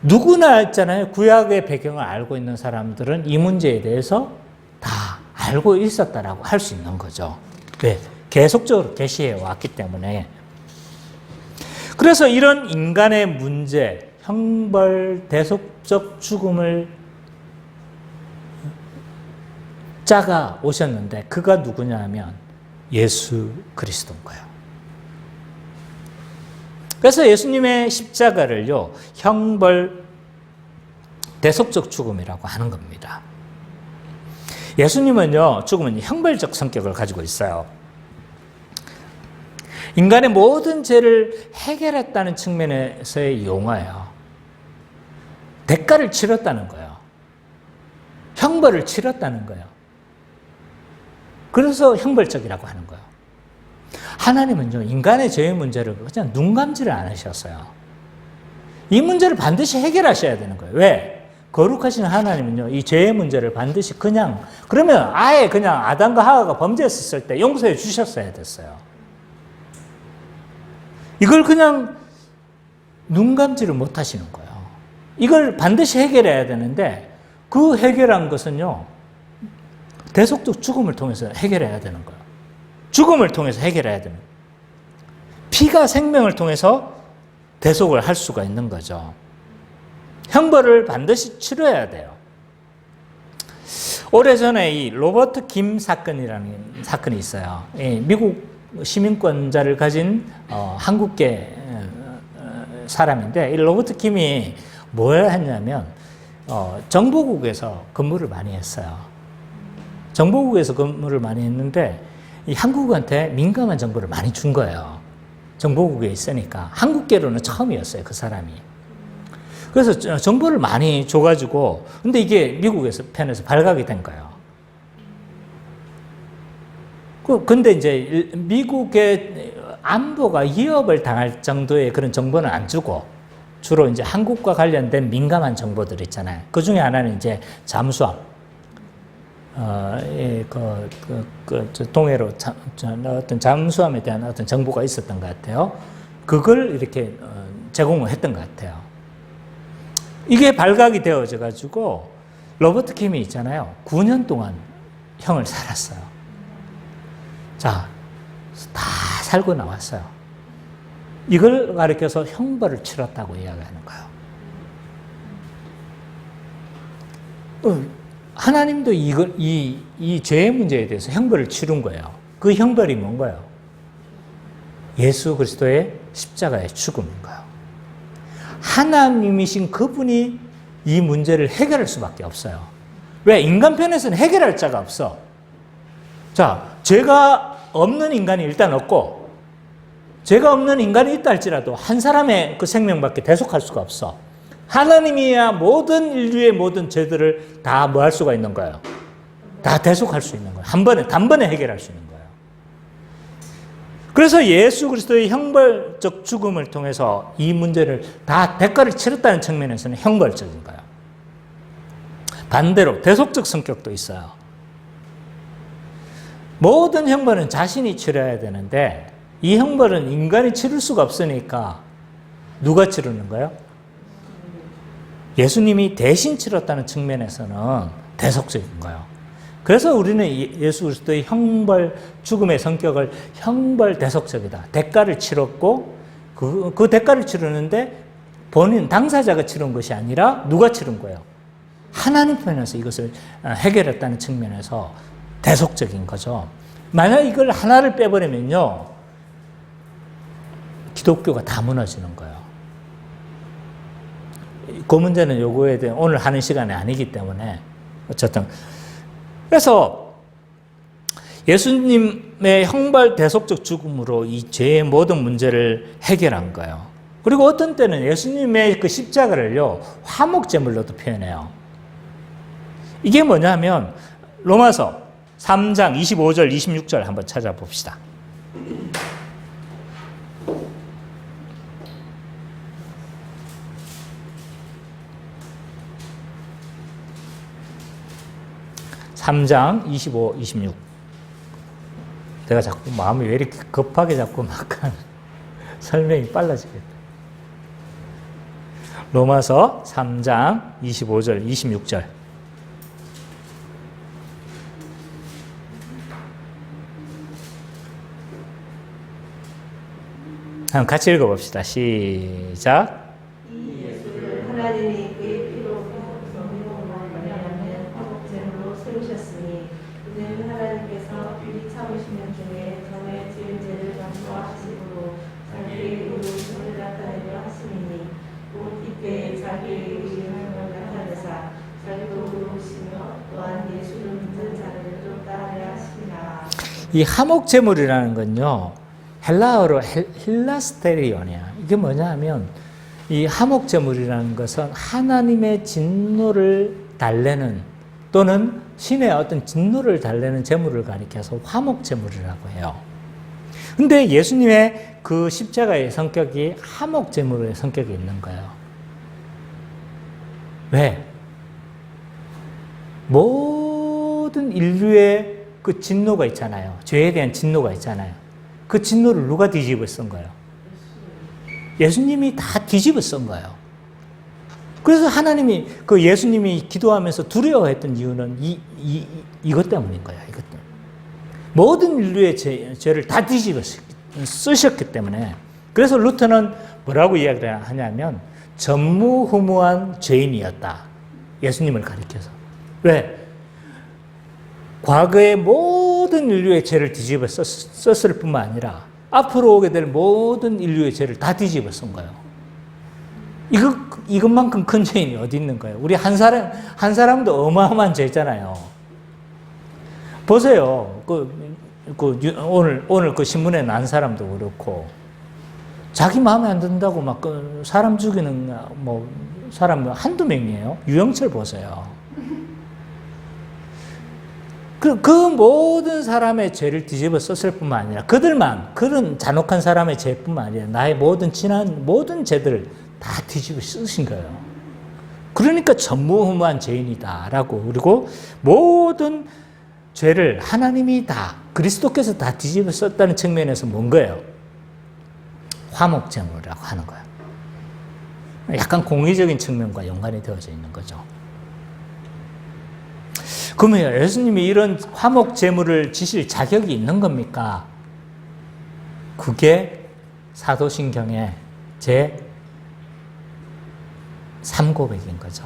누구나 있잖아요. 구약의 배경을 알고 있는 사람들은 이 문제에 대해서 다 알고 있었다라고 할 수 있는 거죠. 네, 계속적으로 계시해 왔기 때문에. 그래서 이런 인간의 문제, 형벌, 대속적 죽음을 자가 오셨는데 그가 누구냐 하면 예수 그리스도인 거예요. 그래서 예수님의 십자가를요, 형벌, 대속적 죽음이라고 하는 겁니다. 예수님은요, 죽음은 형벌적 성격을 가지고 있어요. 인간의 모든 죄를 해결했다는 측면에서의 용어예요. 대가를 치렀다는 거예요. 형벌을 치렀다는 거예요. 그래서 형벌적이라고 하는 거예요. 하나님은요, 인간의 죄의 문제를 그냥 눈 감지를 안 하셨어요. 이 문제를 반드시 해결하셔야 되는 거예요. 왜? 거룩하신 하나님은요, 이 죄의 문제를 반드시 그러면 아예 그냥 아담과 하와가 범죄했을 때 용서해 주셨어야 됐어요. 이걸 그냥 눈 감지를 못 하시는 거예요. 이걸 반드시 해결해야 되는데, 그 해결한 것은요, 대속적 죽음을 통해서 해결해야 되는 거예요. 죽음을 통해서 해결해야 되는 거예요. 피가 생명을 통해서 대속을 할 수가 있는 거죠. 형벌을 반드시 치러야 돼요. 오래전에 이 로버트 김 사건이라는 사건이 있어요. 미국 시민권자를 가진 한국계 사람인데, 이 로버트 김이 뭘 했냐면 정보국에서 근무를 많이 했어요. 정보국에서 근무를 많이 했는데 이 한국한테 민감한 정보를 많이 준 거예요. 정보국에 있으니까. 한국계로는 처음이었어요, 그 사람이. 그래서 정보를 많이 줘가지고, 근데 이게 미국에서 편에서 발각이 된 거예요. 근데 이제 미국의 안보가 위협을 당할 정도의 그런 정보는 안 주고, 주로 이제 한국과 관련된 민감한 정보들 있잖아요. 그 중에 하나는 이제 잠수함. 동해로 어떤 잠수함에 대한 어떤 정보가 있었던 것 같아요. 그걸 이렇게 제공을 했던 것 같아요. 이게 발각이 되어져 가지고 로버트 킴이 있잖아요. 9년 동안 형을 살았어요. 자, 다 살고 나왔어요. 이걸 가리켜서 형벌을 치렀다고 이야기하는 거예요. 하나님도 이 죄의 문제에 대해서 형벌을 치른 거예요. 그 형벌이 뭔가요? 예수 그리스도의 십자가의 죽음인 거예요. 하나님이신 그분이 이 문제를 해결할 수밖에 없어요. 왜? 인간 편에서는 해결할 자가 없어. 자, 죄가 없는 인간이 일단 없고, 죄가 없는 인간이 있다 할지라도 한 사람의 그 생명밖에 대속할 수가 없어. 하나님이야 모든 인류의 모든 죄들을 다 뭐 할 수가 있는 거예요? 다 대속할 수 있는 거예요. 단번에 해결할 수 있는 거예요. 그래서 예수 그리스도의 형벌적 죽음을 통해서 이 문제를 다 대가를 치렀다는 측면에서는 형벌적인 거예요. 반대로 대속적 성격도 있어요. 모든 형벌은 자신이 치러야 되는데, 이 형벌은 인간이 치를 수가 없으니까 누가 치르는 거예요? 예수님이 대신 치렀다는 측면에서는 대속적인 거예요. 그래서 우리는 예수 그리스도의 형벌, 죽음의 성격을 형벌 대속적이다. 대가를 치렀고, 그 대가를 치르는데 본인, 당사자가 치른 것이 아니라 누가 치른 거예요? 하나님 편에서 이것을 해결했다는 측면에서 대속적인 거죠. 만약 이걸 하나를 빼버리면요, 기독교가 다 무너지는 거예요. 그 문제는 요거에 대해 오늘 하는 시간이 아니기 때문에 어쨌든, 그래서 예수님의 형벌 대속적 죽음으로 이 죄의 모든 문제를 해결한 거예요. 그리고 어떤 때는 예수님의 그 십자가를요, 화목제물로도 표현해요. 이게 뭐냐면 로마서 3장 25절 26절 한번 찾아봅시다. (3장) 25, 26. 내가 자꾸 마음이 왜 이렇게 급하게 자꾸 막 설명이 빨라지겠다. 로마서 3장 25절 26절. 한번 같이 읽어봅시다. 시작. 이 예수를 하나님이 그의 피로 성령으로 말미암는 화목제물로 세우셨으니, 이는 하나님께서 미리 참으시는 중에 전에 지은 죄를 용서하심으로 자기의 의로우심을 나타내려 하심이니, 곧 이때에 자기의 의로우심을 나타내사 자기도 의로우시며 또한 예수를 믿는 자들도 따르려 하시니라. 이 화목제물이라는 건요, 헬라어로 힐라스테리온이야. 이게 뭐냐 하면 이 화목제물이라는 것은 하나님의 진노를 달래는 또는 신의 어떤 진노를 달래는 제물을 가리켜서 화목제물이라고 해요. 근데 예수님의 그 십자가의 성격이 화목제물의 성격이 있는 거예요. 왜? 모든 인류의 그 진노가 있잖아요. 죄에 대한 진노가 있잖아요. 그 진노를 누가 뒤집어 쓴 거예요? 예수님이 다 뒤집어 쓴 거예요. 그래서 하나님이 그 예수님이 기도하면서 두려워했던 이유는 이것 때문인 거예요. 이것 때문에. 모든 인류의 죄를 다 뒤집어 쓰셨기 때문에. 그래서 루터는 뭐라고 이야기를 하냐면 전무후무한 죄인이었다. 예수님을 가리켜서. 왜? 과거의 모든 인류의 죄를 뒤집어 썼을 뿐만 아니라 앞으로 오게 될 모든 인류의 죄를 다 뒤집어 쓴 거예요. 이것만큼 큰 죄인이 어디 있는 거예요? 우리 한 사람도 어마어마한 죄잖아요. 보세요. 오늘 그 신문에 난 사람도 그렇고, 자기 마음에 안 든다고 막 사람 죽이는 사람 한두 명이에요. 유영철 보세요. 그 모든 사람의 죄를 뒤집어 썼을 뿐만 아니라 그런 잔혹한 사람의 죄뿐만 아니라 나의 지난 모든 죄들을 다 뒤집어 쓰신 거예요. 그러니까 전무후무한 죄인이다라고. 그리고 모든 죄를 하나님이 다 그리스도께서 다 뒤집어 썼다는 측면에서 뭔 거예요? 화목제물이라고 하는 거예요. 약간 공의적인 측면과 연관이 되어져 있는 거죠. 그러면 예수님이 이런 화목제물을 지실 자격이 있는 겁니까? 그게 사도신경의 제 3고백인 거죠.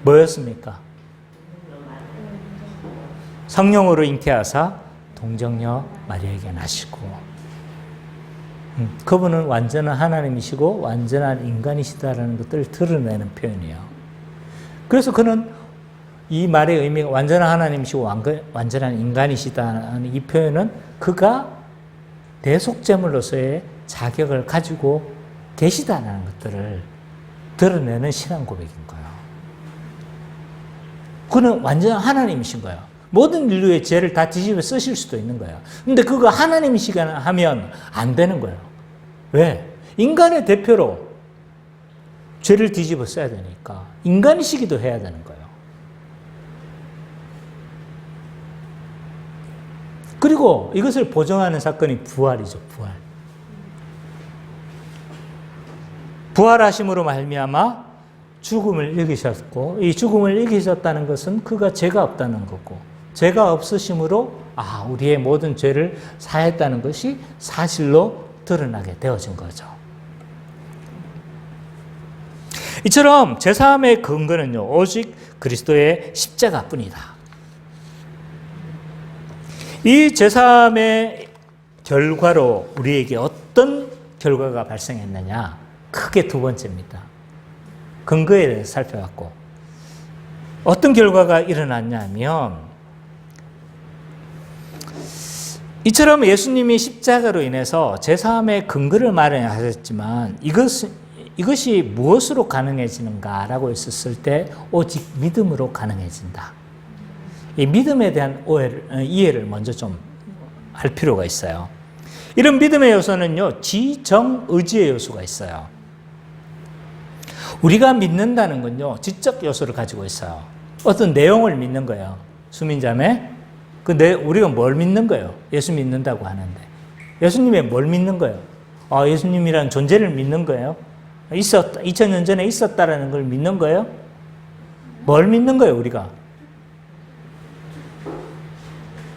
뭐였습니까? 성령으로 잉태하사 동정녀 마리아에게 나시고, 그분은 완전한 하나님이시고 완전한 인간이시다라는 것들을 드러내는 표현이에요. 그래서 그는 이 말의 의미가 완전한 하나님이시고 완전한 인간이시다는 이 표현은 그가 대속제물로서의 자격을 가지고 계시다는 것들을 드러내는 신앙 고백인 거예요. 그는 완전한 하나님이신 거예요. 모든 인류의 죄를 다 뒤집어 쓰실 수도 있는 거예요. 근데 그거 하나님이시거나 하면 안 되는 거예요. 왜? 인간의 대표로 죄를 뒤집어 써야 되니까 인간이시기도 해야 되는 거예요. 그리고 이것을 보정하는 사건이 부활이죠. 부활하심으로 말미암아 죽음을 이기셨고, 이 죽음을 이기셨다는 것은 그가 죄가 없다는 거고, 죄가 없으심으로 우리의 모든 죄를 사했다는 것이 사실로 드러나게 되어진 거죠. 이처럼 제사함의 근거는요, 오직 그리스도의 십자가뿐이다. 이 제사함의 결과로 우리에게 어떤 결과가 발생했느냐? 크게 두 번째입니다. 근거에 대해서 살펴봤고, 어떤 결과가 일어났냐면, 이처럼 예수님이 십자가로 인해서 제사함의 근거를 마련하셨지만 이것이 무엇으로 가능해지는가라고 했었을 때 오직 믿음으로 가능해진다. 이 믿음에 대한 이해를 먼저 좀 할 필요가 있어요. 이런 믿음의 요소는요, 지정의지의 요소가 있어요. 우리가 믿는다는 건요, 지적 요소를 가지고 있어요. 어떤 내용을 믿는 거예요. 수민자매, 우리가 뭘 믿는 거예요? 예수 믿는다고 하는데. 예수님의 뭘 믿는 거예요? 예수님이라는 존재를 믿는 거예요? 2000년 전에 있었다라는 걸 믿는 거예요? 뭘 믿는 거예요, 우리가?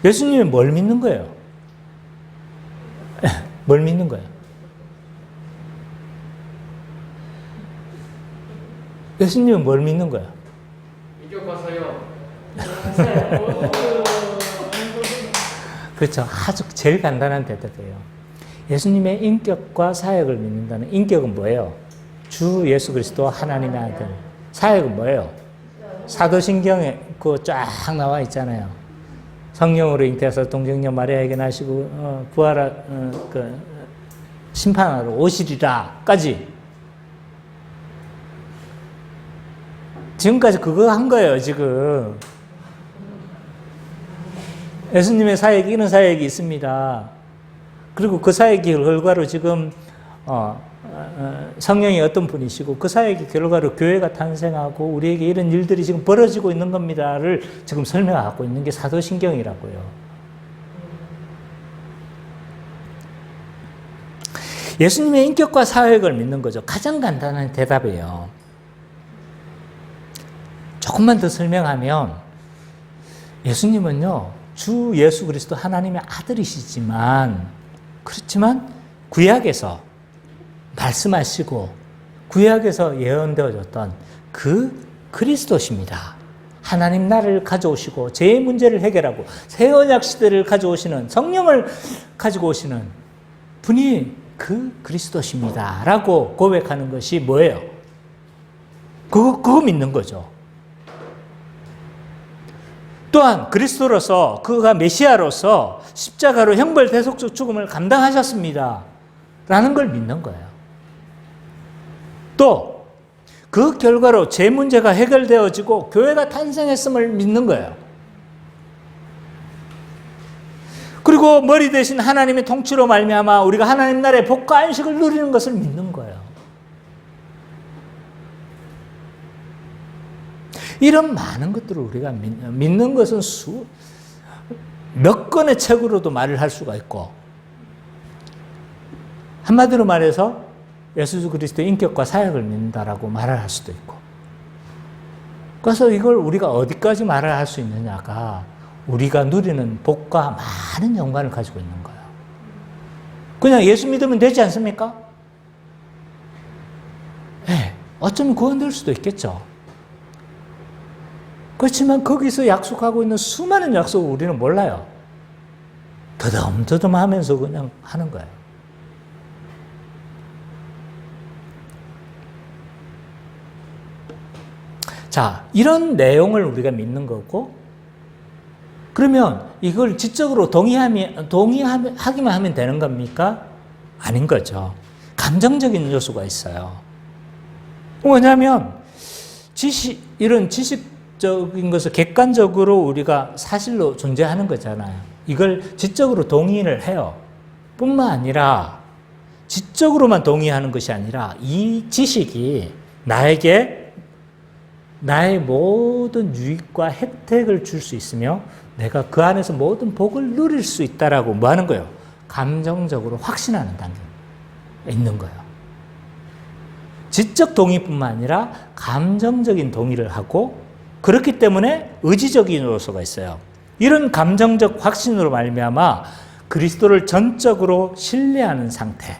예수님이 뭘 믿는 거예요? 뭘 믿는 거예요? 예수님은 뭘 믿는 거예요? 인격과사요. 그렇죠. 아주 제일 간단한 대답이에요. 예수님의 인격과 사역을 믿는다는, 인격은 뭐예요? 주 예수 그리스도 하나님의 아들. 사역은 뭐예요? 사도신경에 쫙 나와 있잖아요. 성령으로 잉태해서 동정녀 마리아에게 나시고 심판하러 오시리라까지. 지금까지 그거 한 거예요, 지금. 예수님의 사역이 이런 사역이 있습니다. 그리고 그 사역의 결과로 지금 성령이 어떤 분이시고 그 사역의 결과로 교회가 탄생하고 우리에게 이런 일들이 지금 벌어지고 있는 겁니다를 지금 설명하고 있는 게 사도신경이라고요. 예수님의 인격과 사역을 믿는 거죠. 가장 간단한 대답이에요. 조금만 더 설명하면 예수님은요, 주 예수 그리스도 하나님의 아들이시지만, 그렇지만 구약에서 말씀하시고 구약에서 예언되어졌던 그 그리스도십니다. 하나님 나라를 가져오시고 죄의 문제를 해결하고 새 언약 시대를 가져오시는, 성령을 가지고 오시는 분이 그 그리스도십니다 라고 고백하는 것이 뭐예요? 그거 믿는 거죠. 또한 그리스도로서, 그가 메시아로서 십자가로 형벌 대속적 죽음을 감당하셨습니다 라는 걸 믿는 거예요. 또 그 결과로 죄 문제가 해결되어지고 교회가 탄생했음을 믿는 거예요. 그리고 머리 대신 하나님의 통치로 말미암아 우리가 하나님 나라의 복과 안식을 누리는 것을 믿는 거예요. 이런 많은 것들을 우리가 믿는 것은 몇 권의 책으로도 말을 할 수가 있고, 한마디로 말해서 예수 그리스도의 인격과 사역을 믿는다라고 말을 할 수도 있고, 그래서 이걸 우리가 어디까지 말을 할 수 있느냐가 우리가 누리는 복과 많은 연관을 가지고 있는 거예요. 그냥 예수 믿으면 되지 않습니까? 네, 어쩌면 구원될 수도 있겠죠. 그렇지만 거기서 약속하고 있는 수많은 약속을 우리는 몰라요. 더듬더듬 하면서 그냥 하는 거예요. 자, 이런 내용을 우리가 믿는 거고, 그러면 이걸 지적으로 동의하기만 하면 되는 겁니까? 아닌 거죠. 감정적인 요소가 있어요. 왜냐하면 이런 지식적인 것을 객관적으로 우리가 사실로 존재하는 거잖아요. 이걸 지적으로 동의를 해요. 뿐만 아니라 지적으로만 동의하는 것이 아니라 이 지식이 나에게 나의 모든 유익과 혜택을 줄 수 있으며 내가 그 안에서 모든 복을 누릴 수 있다라고 뭐 하는 거예요? 감정적으로 확신하는 단계에 있는 거예요. 지적 동의뿐만 아니라 감정적인 동의를 하고, 그렇기 때문에 의지적인 요소가 있어요. 이런 감정적 확신으로 말미암아 그리스도를 전적으로 신뢰하는 상태,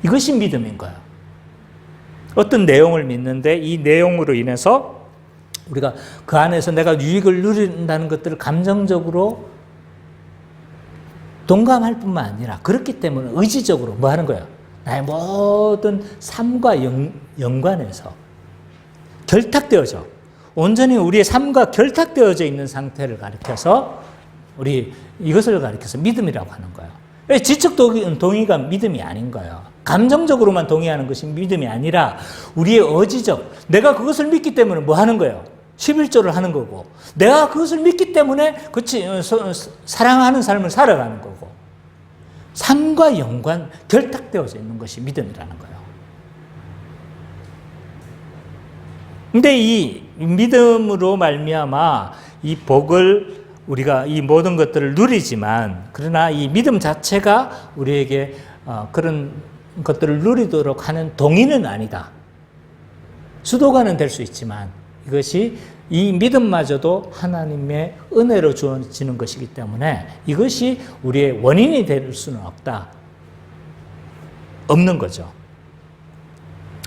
이것이 믿음인 거예요. 어떤 내용을 믿는데 이 내용으로 인해서 우리가 그 안에서 내가 유익을 누린다는 것들을 감정적으로 동감할 뿐만 아니라 그렇기 때문에 의지적으로 뭐 하는 거예요? 나의 모든 삶과 연관해서 결탁되어져, 온전히 우리의 삶과 결탁되어져 있는 상태를 가리켜서 우리 이것을 가리켜서 믿음이라고 하는 거예요. 지적 동의가 믿음이 아닌 거예요. 감정적으로만 동의하는 것이 믿음이 아니라 우리의 의지적, 내가 그것을 믿기 때문에 뭐 하는 거예요? 11조를 하는 거고, 내가 그것을 믿기 때문에 사랑하는 삶을 살아가는 거고, 삶과 연관, 결탁되어져 있는 것이 믿음이라는 거예요. 근데 이 믿음으로 말미암아 이 복을 우리가 이 모든 것들을 누리지만, 그러나 이 믿음 자체가 우리에게 그런 것들을 누리도록 하는 동의는 아니다. 수도가는 될 수 있지만 이것이, 이 믿음마저도 하나님의 은혜로 주어지는 것이기 때문에 이것이 우리의 원인이 될 수는 없는 거죠.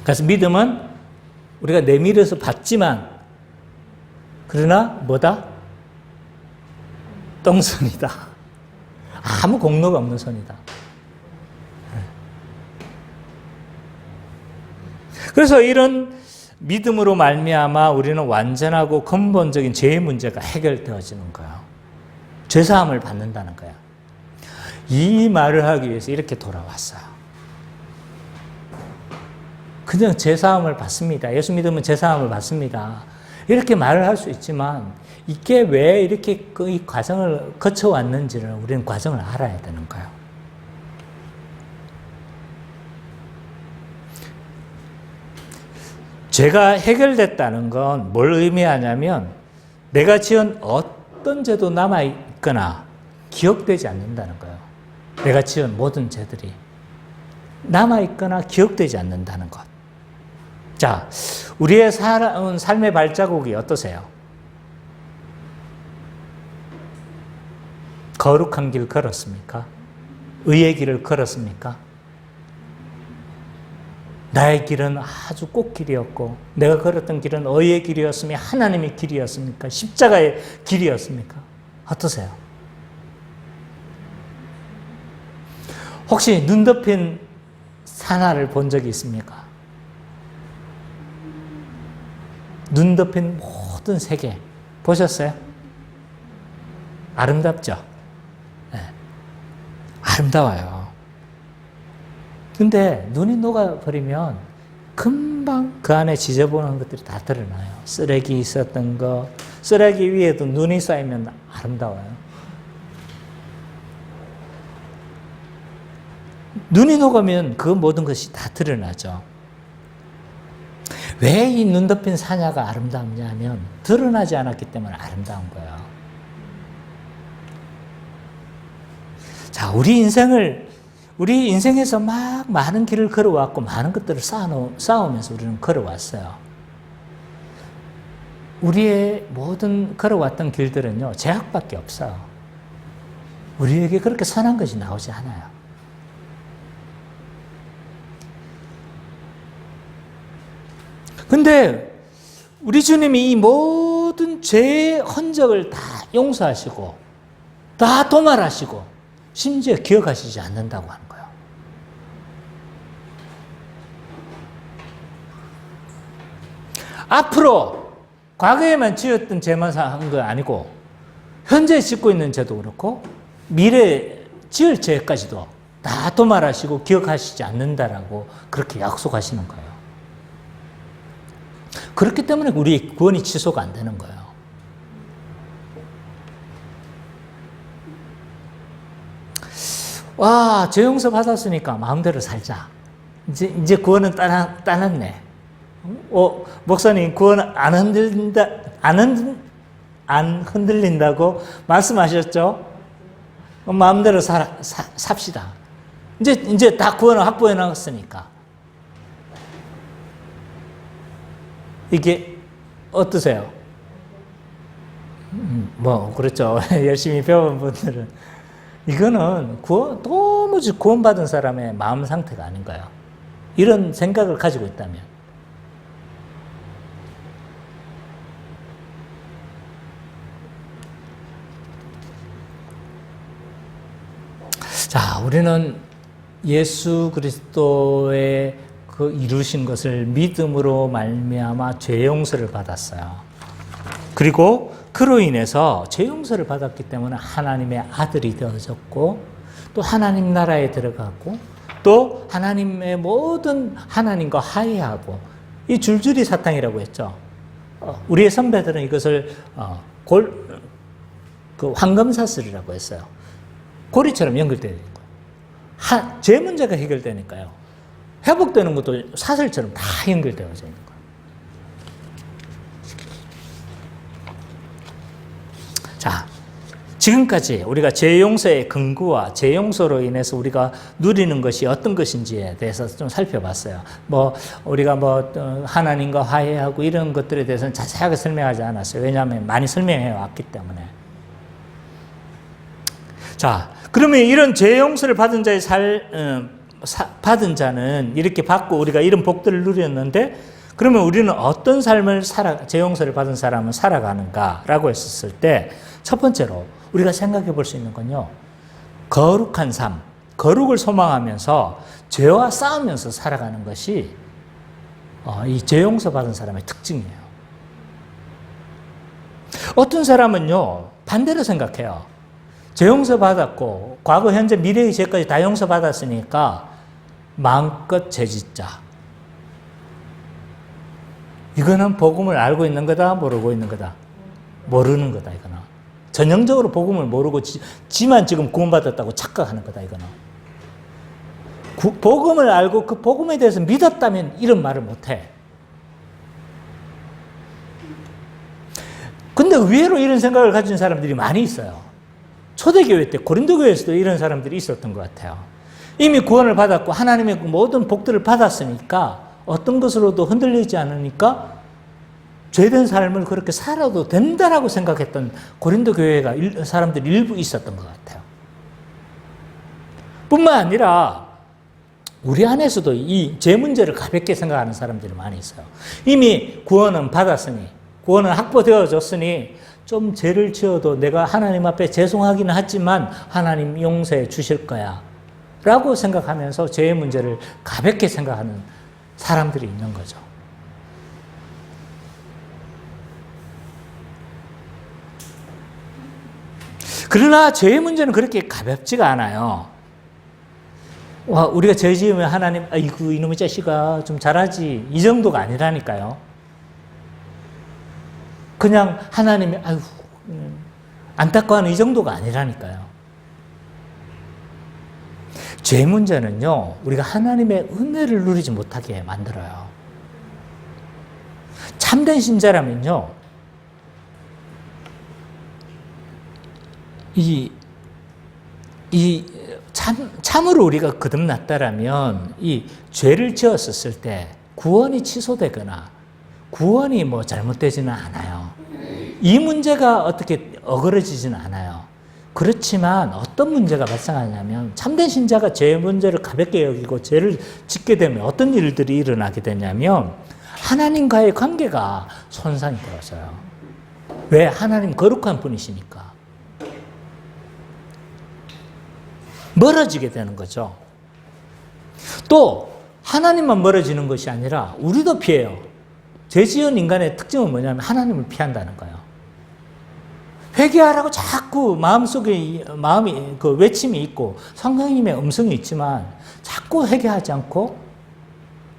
그래서 믿음은 우리가 내밀어서 받지만, 그러나 뭐다? 똥손이다. 아무 공로가 없는 손이다. 그래서 이런 믿음으로 말미암아 우리는 완전하고 근본적인 죄의 문제가 해결되어지는 거예요. 죄사함을 받는다는 거예요. 이 말을 하기 위해서 이렇게 돌아왔어요. 그냥 제사함을 받습니다. 예수 믿으면 제사함을 받습니다. 이렇게 말을 할 수 있지만 이게 왜 이렇게 이 과정을 거쳐왔는지를 우리는 과정을 알아야 되는 거예요. 죄가 해결됐다는 건 뭘 의미하냐면 내가 지은 어떤 죄도 남아있거나 기억되지 않는다는 거예요. 내가 지은 모든 죄들이 남아있거나 기억되지 않는다는 것. 자, 우리의 살아온 삶의 발자국이 어떠세요? 거룩한 길 걸었습니까? 의의 길을 걸었습니까? 나의 길은 아주 꽃길이었고 내가 걸었던 길은 의의 길이었으며 하나님의 길이었습니까? 십자가의 길이었습니까? 어떠세요? 혹시 눈 덮인 산하를 본 적이 있습니까? 눈 덮인 모든 세계 보셨어요? 아름답죠? 네. 아름다워요. 근데 눈이 녹아버리면 금방 그 안에 지저분한 것들이 다 드러나요. 쓰레기 있었던 거, 쓰레기 위에도 눈이 쌓이면 아름다워요. 눈이 녹으면 그 모든 것이 다 드러나죠. 왜 이 눈 덮인 사냐가 아름답냐면 드러나지 않았기 때문에 아름다운 거예요. 자, 우리 인생에서 막 많은 길을 걸어왔고 많은 것들을 쌓으면서 우리는 걸어왔어요. 우리의 모든 걸어왔던 길들은요, 제약밖에 없어요. 우리에게 그렇게 선한 것이 나오지 않아요. 근데 우리 주님이 이 모든 죄의 흔적을 다 용서하시고 다 도말하시고 심지어 기억하시지 않는다고 하는 거예요. 앞으로 과거에만 지었던 죄만 한 거 아니고 현재 짓고 있는 죄도 그렇고 미래에 지을 죄까지도 다 도말하시고 기억하시지 않는다라고 그렇게 약속하시는 거예요. 그렇기 때문에 우리 구원이 취소가 안 되는 거예요. 와, 죄 용서 받았으니까 마음대로 살자. 이제 구원은 따놨네. 목사님 구원 안 흔들린다고 말씀하셨죠? 마음대로 삽시다. 이제 다 구원을 확보해 놨으니까. 이게 어떠세요? 그렇죠. 열심히 배운 분들은. 이거는 도무지 구원받은 사람의 마음 상태가 아닌 거예요. 이런 생각을 가지고 있다면. 자, 우리는 예수 그리스도의 그 이루신 것을 믿음으로 말미암아 죄 용서를 받았어요. 그리고 그로 인해서 죄 용서를 받았기 때문에 하나님의 아들이 되어졌고 또 하나님 나라에 들어가고 또 하나님의 모든 하나님과 화해하고 이 줄줄이 사탕이라고 했죠. 우리의 선배들은 이것을 황금사슬이라고 했어요. 고리처럼 연결되는 거예요. 죄 문제가 해결되니까요. 회복되는 것도 사슬처럼 다 연결되어져 있는 거예요. 자, 지금까지 우리가 죄 용서의 근거와 죄 용서로 인해서 우리가 누리는 것이 어떤 것인지에 대해서 좀 살펴봤어요. 우리가 하나님과 화해하고 이런 것들에 대해서는 자세하게 설명하지 않았어요. 왜냐하면 많이 설명해 왔기 때문에. 자, 그러면 이런 죄 용서를 받은 받은 자는 이렇게 받고 우리가 이런 복들을 누렸는데 그러면 우리는 어떤 삶을 죄 용서를 받은 사람은 살아가는가라고 했었을 때 첫 번째로 우리가 생각해 볼 수 있는 건요. 거룩한 삶, 거룩을 소망하면서 죄와 싸우면서 살아가는 것이 이 죄 용서 받은 사람의 특징이에요. 어떤 사람은요. 반대로 생각해요. 죄 용서받았고 과거, 현재, 미래의 죄까지 다 용서받았으니까 마음껏 죄짓자. 이거는 복음을 알고 있는 거다, 모르고 있는 거다? 모르는 거다, 이거는. 전형적으로 복음을 모르고 지만 지금 구원받았다고 착각하는 거다, 이거는. 복음을 알고 그 복음에 대해서 믿었다면 이런 말을 못해. 근데 의외로 이런 생각을 가진 사람들이 많이 있어요. 초대교회 때 고린도 교회에서도 이런 사람들이 있었던 것 같아요. 이미 구원을 받았고 하나님의 모든 복들을 받았으니까 어떤 것으로도 흔들리지 않으니까 죄된 삶을 그렇게 살아도 된다라고 생각했던 고린도 교회가 사람들이 일부 있었던 것 같아요. 뿐만 아니라 우리 안에서도 이 죄 문제를 가볍게 생각하는 사람들이 많이 있어요. 이미 구원은 받았으니, 구원은 확보되어졌으니 좀 죄를 지어도 내가 하나님 앞에 죄송하기는 하지만 하나님 용서해 주실 거야 라고 생각하면서 죄의 문제를 가볍게 생각하는 사람들이 있는 거죠. 그러나 죄의 문제는 그렇게 가볍지가 않아요. 와, 우리가 죄 지으면 하나님, 아이고, 이놈의 자식아, 좀 잘하지. 이 정도가 아니라니까요. 그냥 하나님이, 아이고, 안타까워하는 이 정도가 아니라니까요. 죄 문제는요, 우리가 하나님의 은혜를 누리지 못하게 만들어요. 참된 신자라면요, 참으로 우리가 거듭났다라면 이 죄를 지었을 때 구원이 취소되거나 구원이 뭐 잘못되지는 않아요. 이 문제가 어떻게 어그러지지는 않아요. 그렇지만 어떤 문제가 발생하냐면 참된 신자가 죄 문제를 가볍게 여기고 죄를 짓게 되면 어떤 일들이 일어나게 되냐면 하나님과의 관계가 손상이 되어져요. 왜? 하나님 거룩한 분이시니까. 멀어지게 되는 거죠. 또 하나님만 멀어지는 것이 아니라 우리도 피해요. 죄 지은 인간의 특징은 뭐냐면 하나님을 피한다는 거예요. 회개하라고 자꾸 마음속에 마음이 그 외침이 있고 성령님의 음성이 있지만 자꾸 회개하지 않고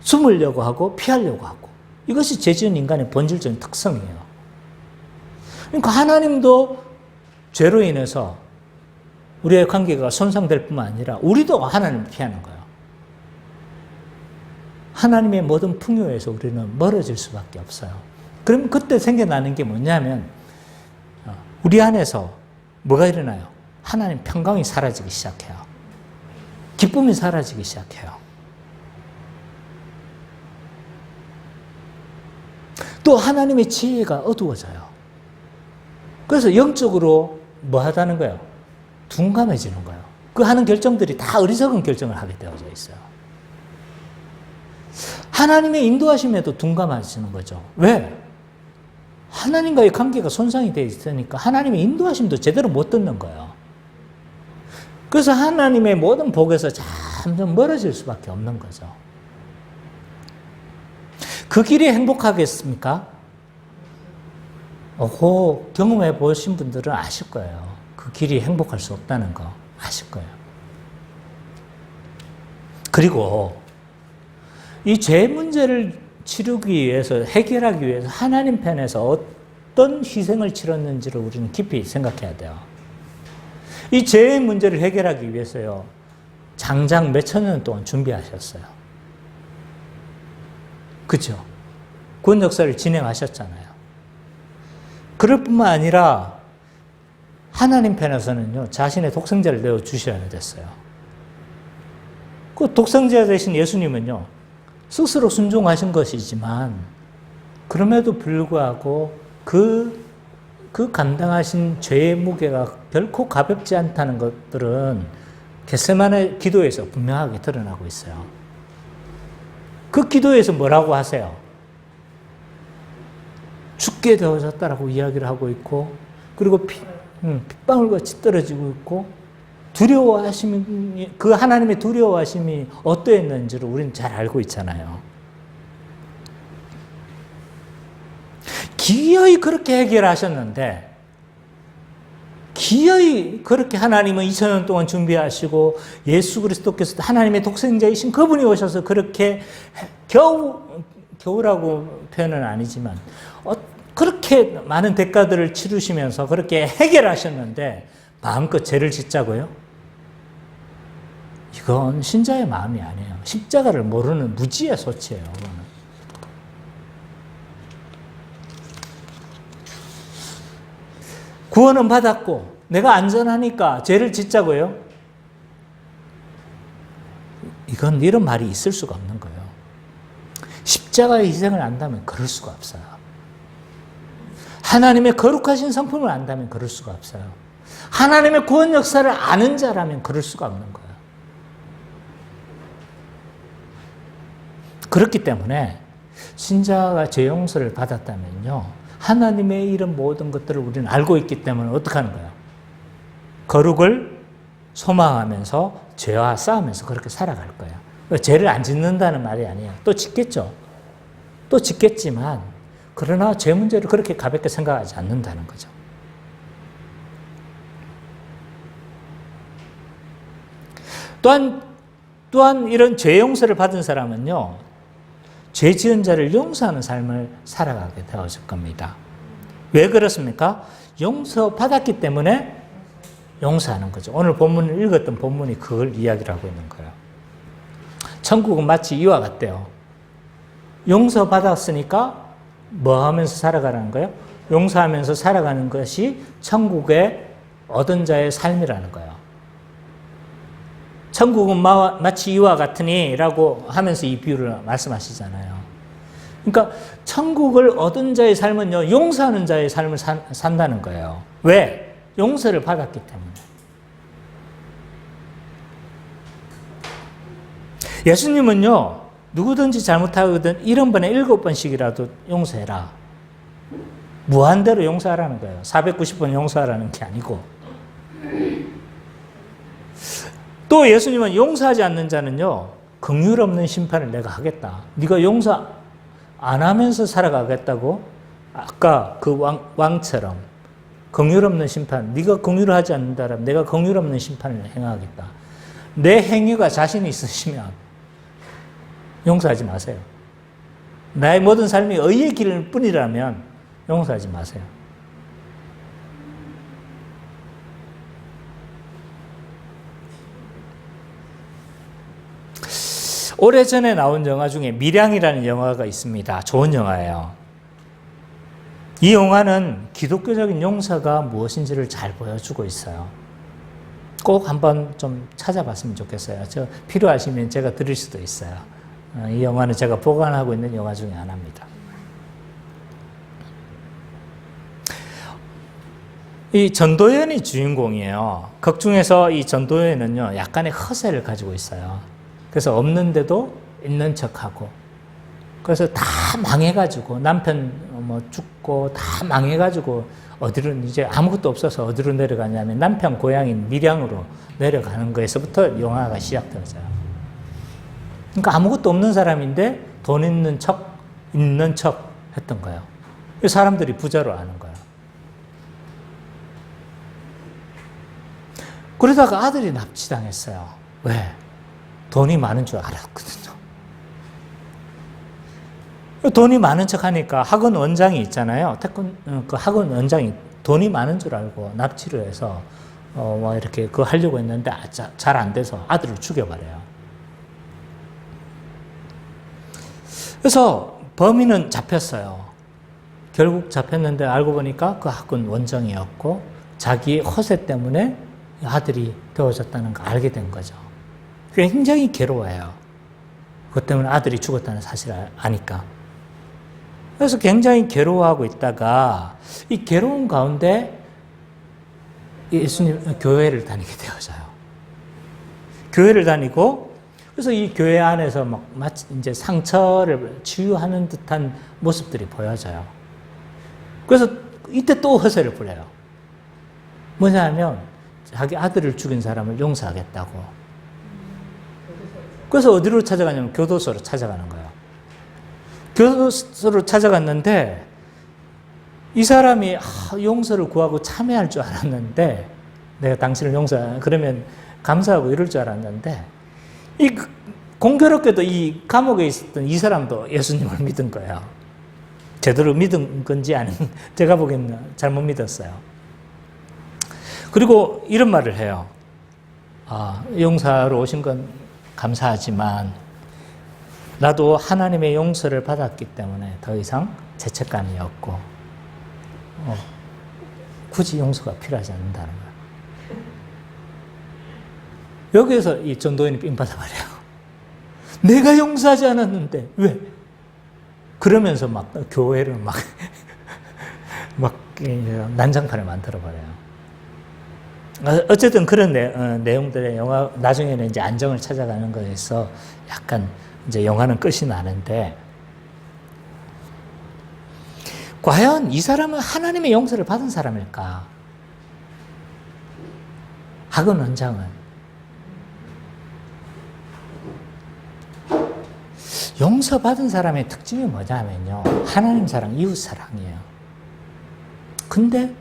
숨으려고 하고 피하려고 하고 이것이 죄 지은 인간의 본질적인 특성이에요. 그러니까 하나님도 죄로 인해서 우리의 관계가 손상될 뿐만 아니라 우리도 하나님을 피하는 거예요. 하나님의 모든 풍요에서 우리는 멀어질 수밖에 없어요. 그럼 그때 생겨나는 게 뭐냐면 우리 안에서 뭐가 일어나요? 하나님 평강이 사라지기 시작해요. 기쁨이 사라지기 시작해요. 또 하나님의 지혜가 어두워져요. 그래서 영적으로 뭐 하다는 거예요? 둔감해지는 거예요. 그 하는 결정들이 다 어리석은 결정을 하게 되어져 있어요. 하나님의 인도하심에도 둔감해지는 거죠. 왜? 하나님과의 관계가 손상이 되어 있으니까 하나님의 인도하심도 제대로 못 듣는 거예요. 그래서 하나님의 모든 복에서 점점 멀어질 수밖에 없는 거죠. 그 길이 행복하겠습니까? 경험해 보신 분들은 아실 거예요. 그 길이 행복할 수 없다는 거 아실 거예요. 그리고 이 죄 문제를 치르기 위해서, 해결하기 위해서 하나님 편에서 어떤 희생을 치렀는지를 우리는 깊이 생각해야 돼요. 이 죄의 문제를 해결하기 위해서요, 장장 몇천 년 동안 준비하셨어요. 그렇죠? 구원 역사를 진행하셨잖아요. 그럴 뿐만 아니라 하나님 편에서는요, 자신의 독생자를 내어주셔야 됐어요. 그 독생자 되신 예수님은요, 스스로 순종하신 것이지만, 그럼에도 불구하고 그 감당하신 죄의 무게가 결코 가볍지 않다는 것들은 겟세마네 기도에서 분명하게 드러나고 있어요. 그 기도에서 뭐라고 하세요? 죽게 되어졌다라고 이야기를 하고 있고, 그리고 핏방울같이 떨어지고 있고, 두려워하심이, 그 하나님의 두려워하심이 어떠했는지를 우리는 잘 알고 있잖아요. 기어이 그렇게 해결하셨는데, 기어이 그렇게 하나님은 2000년 동안 준비하시고 예수 그리스도께서 하나님의 독생자이신 그분이 오셔서 그렇게 겨우라고 표현은 아니지만 그렇게 많은 대가들을 치르시면서 그렇게 해결하셨는데 마음껏 죄를 짓자고요? 이건 신자의 마음이 아니에요. 십자가를 모르는 무지의 소치예요. 그거는. 구원은 받았고 내가 안전하니까 죄를 짓자고요? 이건 이런 말이 있을 수가 없는 거예요. 십자가의 희생을 안다면 그럴 수가 없어요. 하나님의 거룩하신 성품을 안다면 그럴 수가 없어요. 하나님의 구원 역사를 아는 자라면 그럴 수가 없는 거예요. 그렇기 때문에 신자가 죄 용서를 받았다면요, 하나님의 이런 모든 것들을 우리는 알고 있기 때문에 어떻게 하는 거예요? 거룩을 소망하면서 죄와 싸우면서 그렇게 살아갈 거예요. 죄를 안 짓는다는 말이 아니에요. 또 짓겠죠. 또 짓겠지만 그러나 죄 문제를 그렇게 가볍게 생각하지 않는다는 거죠. 또한 이런 죄 용서를 받은 사람은요, 죄 지은 자를 용서하는 삶을 살아가게 되어질 겁니다. 왜 그렇습니까? 용서받았기 때문에 용서하는 거죠. 오늘 본문을 읽었던 본문이 그걸 이야기를 하고 있는 거예요. 천국은 마치 이와 같대요. 용서받았으니까 뭐 하면서 살아가라는 거예요? 용서하면서 살아가는 것이 천국의 얻은 자의 삶이라는 거예요. 천국은 마치 이와 같으니 라고 하면서 이 비유를 말씀하시잖아요. 그러니까 천국을 얻은 자의 삶은요, 용서하는 자의 삶을 산다는 거예요. 왜? 용서를 받았기 때문에. 예수님은요, 누구든지 잘못하거든 1번에 7번씩이라도 용서해라. 무한대로 용서하라는 거예요. 490번 용서하라는 게 아니고. 또 예수님은 용서하지 않는 자는요, 긍휼 없는 심판을 내가 하겠다. 네가 용서 안 하면서 살아가겠다고? 아까 그 왕처럼 긍휼 없는 심판, 네가 긍휼을 하지 않는다면 내가 긍휼 없는 심판을 행하겠다. 내 행위가 자신 있으시면 용서하지 마세요. 나의 모든 삶이 의의 길 뿐이라면 용서하지 마세요. 오래전에 나온 영화 중에 밀양이라는 영화가 있습니다. 좋은 영화예요. 이 영화는 기독교적인 용서가 무엇인지를 잘 보여주고 있어요. 꼭 한번 좀 찾아봤으면 좋겠어요. 저 필요하시면 제가 드릴 수도 있어요. 이 영화는 제가 보관하고 있는 영화 중에 하나입니다. 이 전도연이 주인공이에요. 극 중에서 이 전도연은요, 약간의 허세를 가지고 있어요. 그래서 없는데도 있는 척하고, 그래서 다 망해가지고 남편 죽고 다 망해가지고 어디로 이제 아무것도 없어서 어디로 내려가냐면 남편 고향인 밀양으로 내려가는 거에서부터 영화가 시작되어져요. 그러니까 아무것도 없는 사람인데 돈 있는 척 했던 거예요. 사람들이 부자로 아는 거예요. 그러다가 아들이 납치당했어요. 왜? 돈이 많은 줄 알았거든요. 돈이 많은 척 하니까 학원 원장이 있잖아요. 그 학원 원장이 돈이 많은 줄 알고 납치를 해서 이렇게 그거 하려고 했는데 잘 안 돼서 아들을 죽여버려요. 그래서 범인은 잡혔어요. 결국 잡혔는데 알고 보니까 그 학원 원장이었고 자기의 허세 때문에 아들이 되어졌다는 걸 알게 된 거죠. 굉장히 괴로워해요. 그것 때문에 아들이 죽었다는 사실을 아니까. 그래서 굉장히 괴로워하고 있다가 이 괴로운 가운데 예수님 교회를 다니게 되어져요. 교회를 다니고 그래서 이 교회 안에서 막 마치 이제 상처를 치유하는 듯한 모습들이 보여져요. 그래서 이때 또 허세를 부려요. 뭐냐면 자기 아들을 죽인 사람을 용서하겠다고. 그래서 어디로 찾아가냐면 교도소로 찾아가는 거예요. 교도소로 찾아갔는데 이 사람이 용서를 구하고 참여할 줄 알았는데, 내가 당신을 그러면 감사하고 이럴 줄 알았는데, 공교롭게도 이 감옥에 있었던 이 사람도 예수님을 믿은 거예요. 제대로 믿은 건지 아닌, 제가 보기에는 잘못 믿었어요. 그리고 이런 말을 해요. 용서로 오신 건 감사하지만, 나도 하나님의 용서를 받았기 때문에 더 이상 죄책감이 없고, 굳이 용서가 필요하지 않는다는 거예요. 여기에서 이 전도인이 삥 받아버려요. 내가 용서하지 않았는데 왜? 그러면서 막 교회를 막 난장판을 만들어버려요. 어쨌든 그런 내용들의 영화, 나중에는 이제 안정을 찾아가는 거에서 약간 이제 영화는 끝이 나는데, 과연 이 사람은 하나님의 용서를 받은 사람일까? 학원 원장은 용서받은 사람의 특징이 뭐냐면요, 하나님 사랑, 이웃 사랑이에요. 근데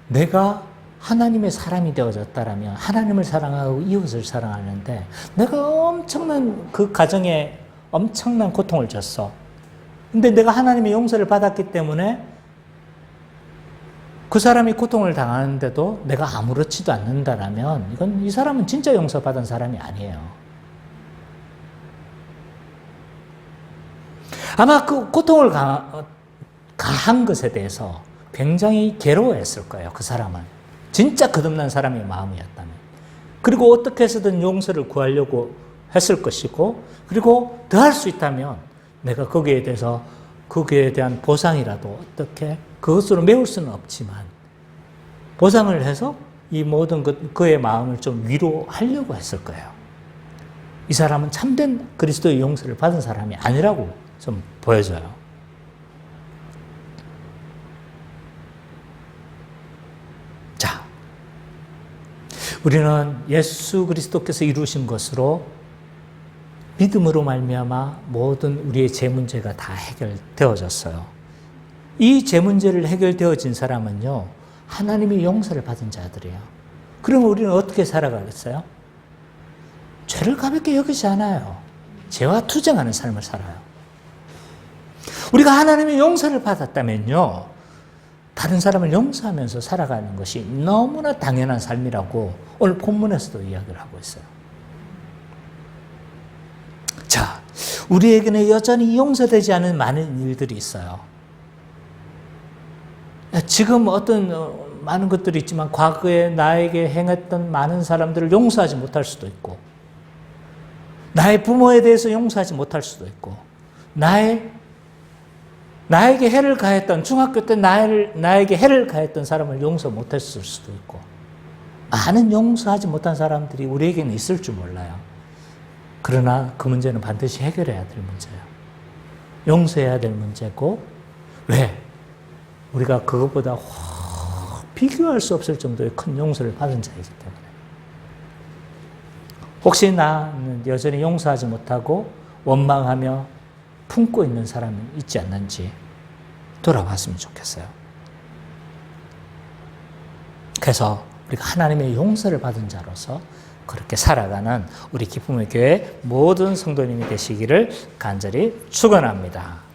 내가 하나님의 사람이 되어졌다라면 하나님을 사랑하고 이웃을 사랑하는데, 내가 엄청난 그 가정에 엄청난 고통을 줬어. 근데 내가 하나님의 용서를 받았기 때문에 그 사람이 고통을 당하는데도 내가 아무렇지도 않는다라면, 이건 이 사람은 진짜 용서받은 사람이 아니에요. 아마 그 고통을 가한 것에 대해서 굉장히 괴로워했을 거예요, 그 사람은. 진짜 거듭난 사람의 마음이었다면. 그리고 어떻게 해서든 용서를 구하려고 했을 것이고, 그리고 더 할 수 있다면 내가 거기에 대한 보상이라도 어떻게, 그것으로 메울 수는 없지만 보상을 해서 이 모든 그의 마음을 좀 위로하려고 했을 거예요. 이 사람은 참된 그리스도의 용서를 받은 사람이 아니라고 좀 보여져요. 자, 우리는 예수 그리스도께서 이루신 것으로 믿음으로 말미암아 모든 우리의 죄 문제가 다 해결되어졌어요. 이 죄 문제를 해결되어진 사람은요, 하나님의 용서를 받은 자들이에요. 그러면 우리는 어떻게 살아가겠어요? 죄를 가볍게 여기지 않아요. 죄와 투쟁하는 삶을 살아요. 우리가 하나님의 용서를 받았다면요, 다른 사람을 용서하면서 살아가는 것이 너무나 당연한 삶이라고 오늘 본문에서도 이야기를 하고 있어요. 자, 우리에게는 여전히 용서되지 않은 많은 일들이 있어요. 지금 어떤 많은 것들이 있지만 과거에 나에게 행했던 많은 사람들을 용서하지 못할 수도 있고, 나의 부모에 대해서 용서하지 못할 수도 있고, 나에게 해를 가했던, 중학교 때 나에게 해를 가했던 사람을 용서 못했을 수도 있고, 많은 용서하지 못한 사람들이 우리에게는 있을 줄 몰라요. 그러나 그 문제는 반드시 해결해야 될 문제예요. 용서해야 될 문제고, 왜? 우리가 그것보다 비교할 수 없을 정도의 큰 용서를 받은 자이기 때문에. 혹시 나는 여전히 용서하지 못하고 원망하며 품고 있는 사람이 있지 않는지 돌아봤으면 좋겠어요. 그래서 우리가 하나님의 용서를 받은 자로서 그렇게 살아가는 우리 기쁨의 교회 모든 성도님이 되시기를 간절히 축원합니다.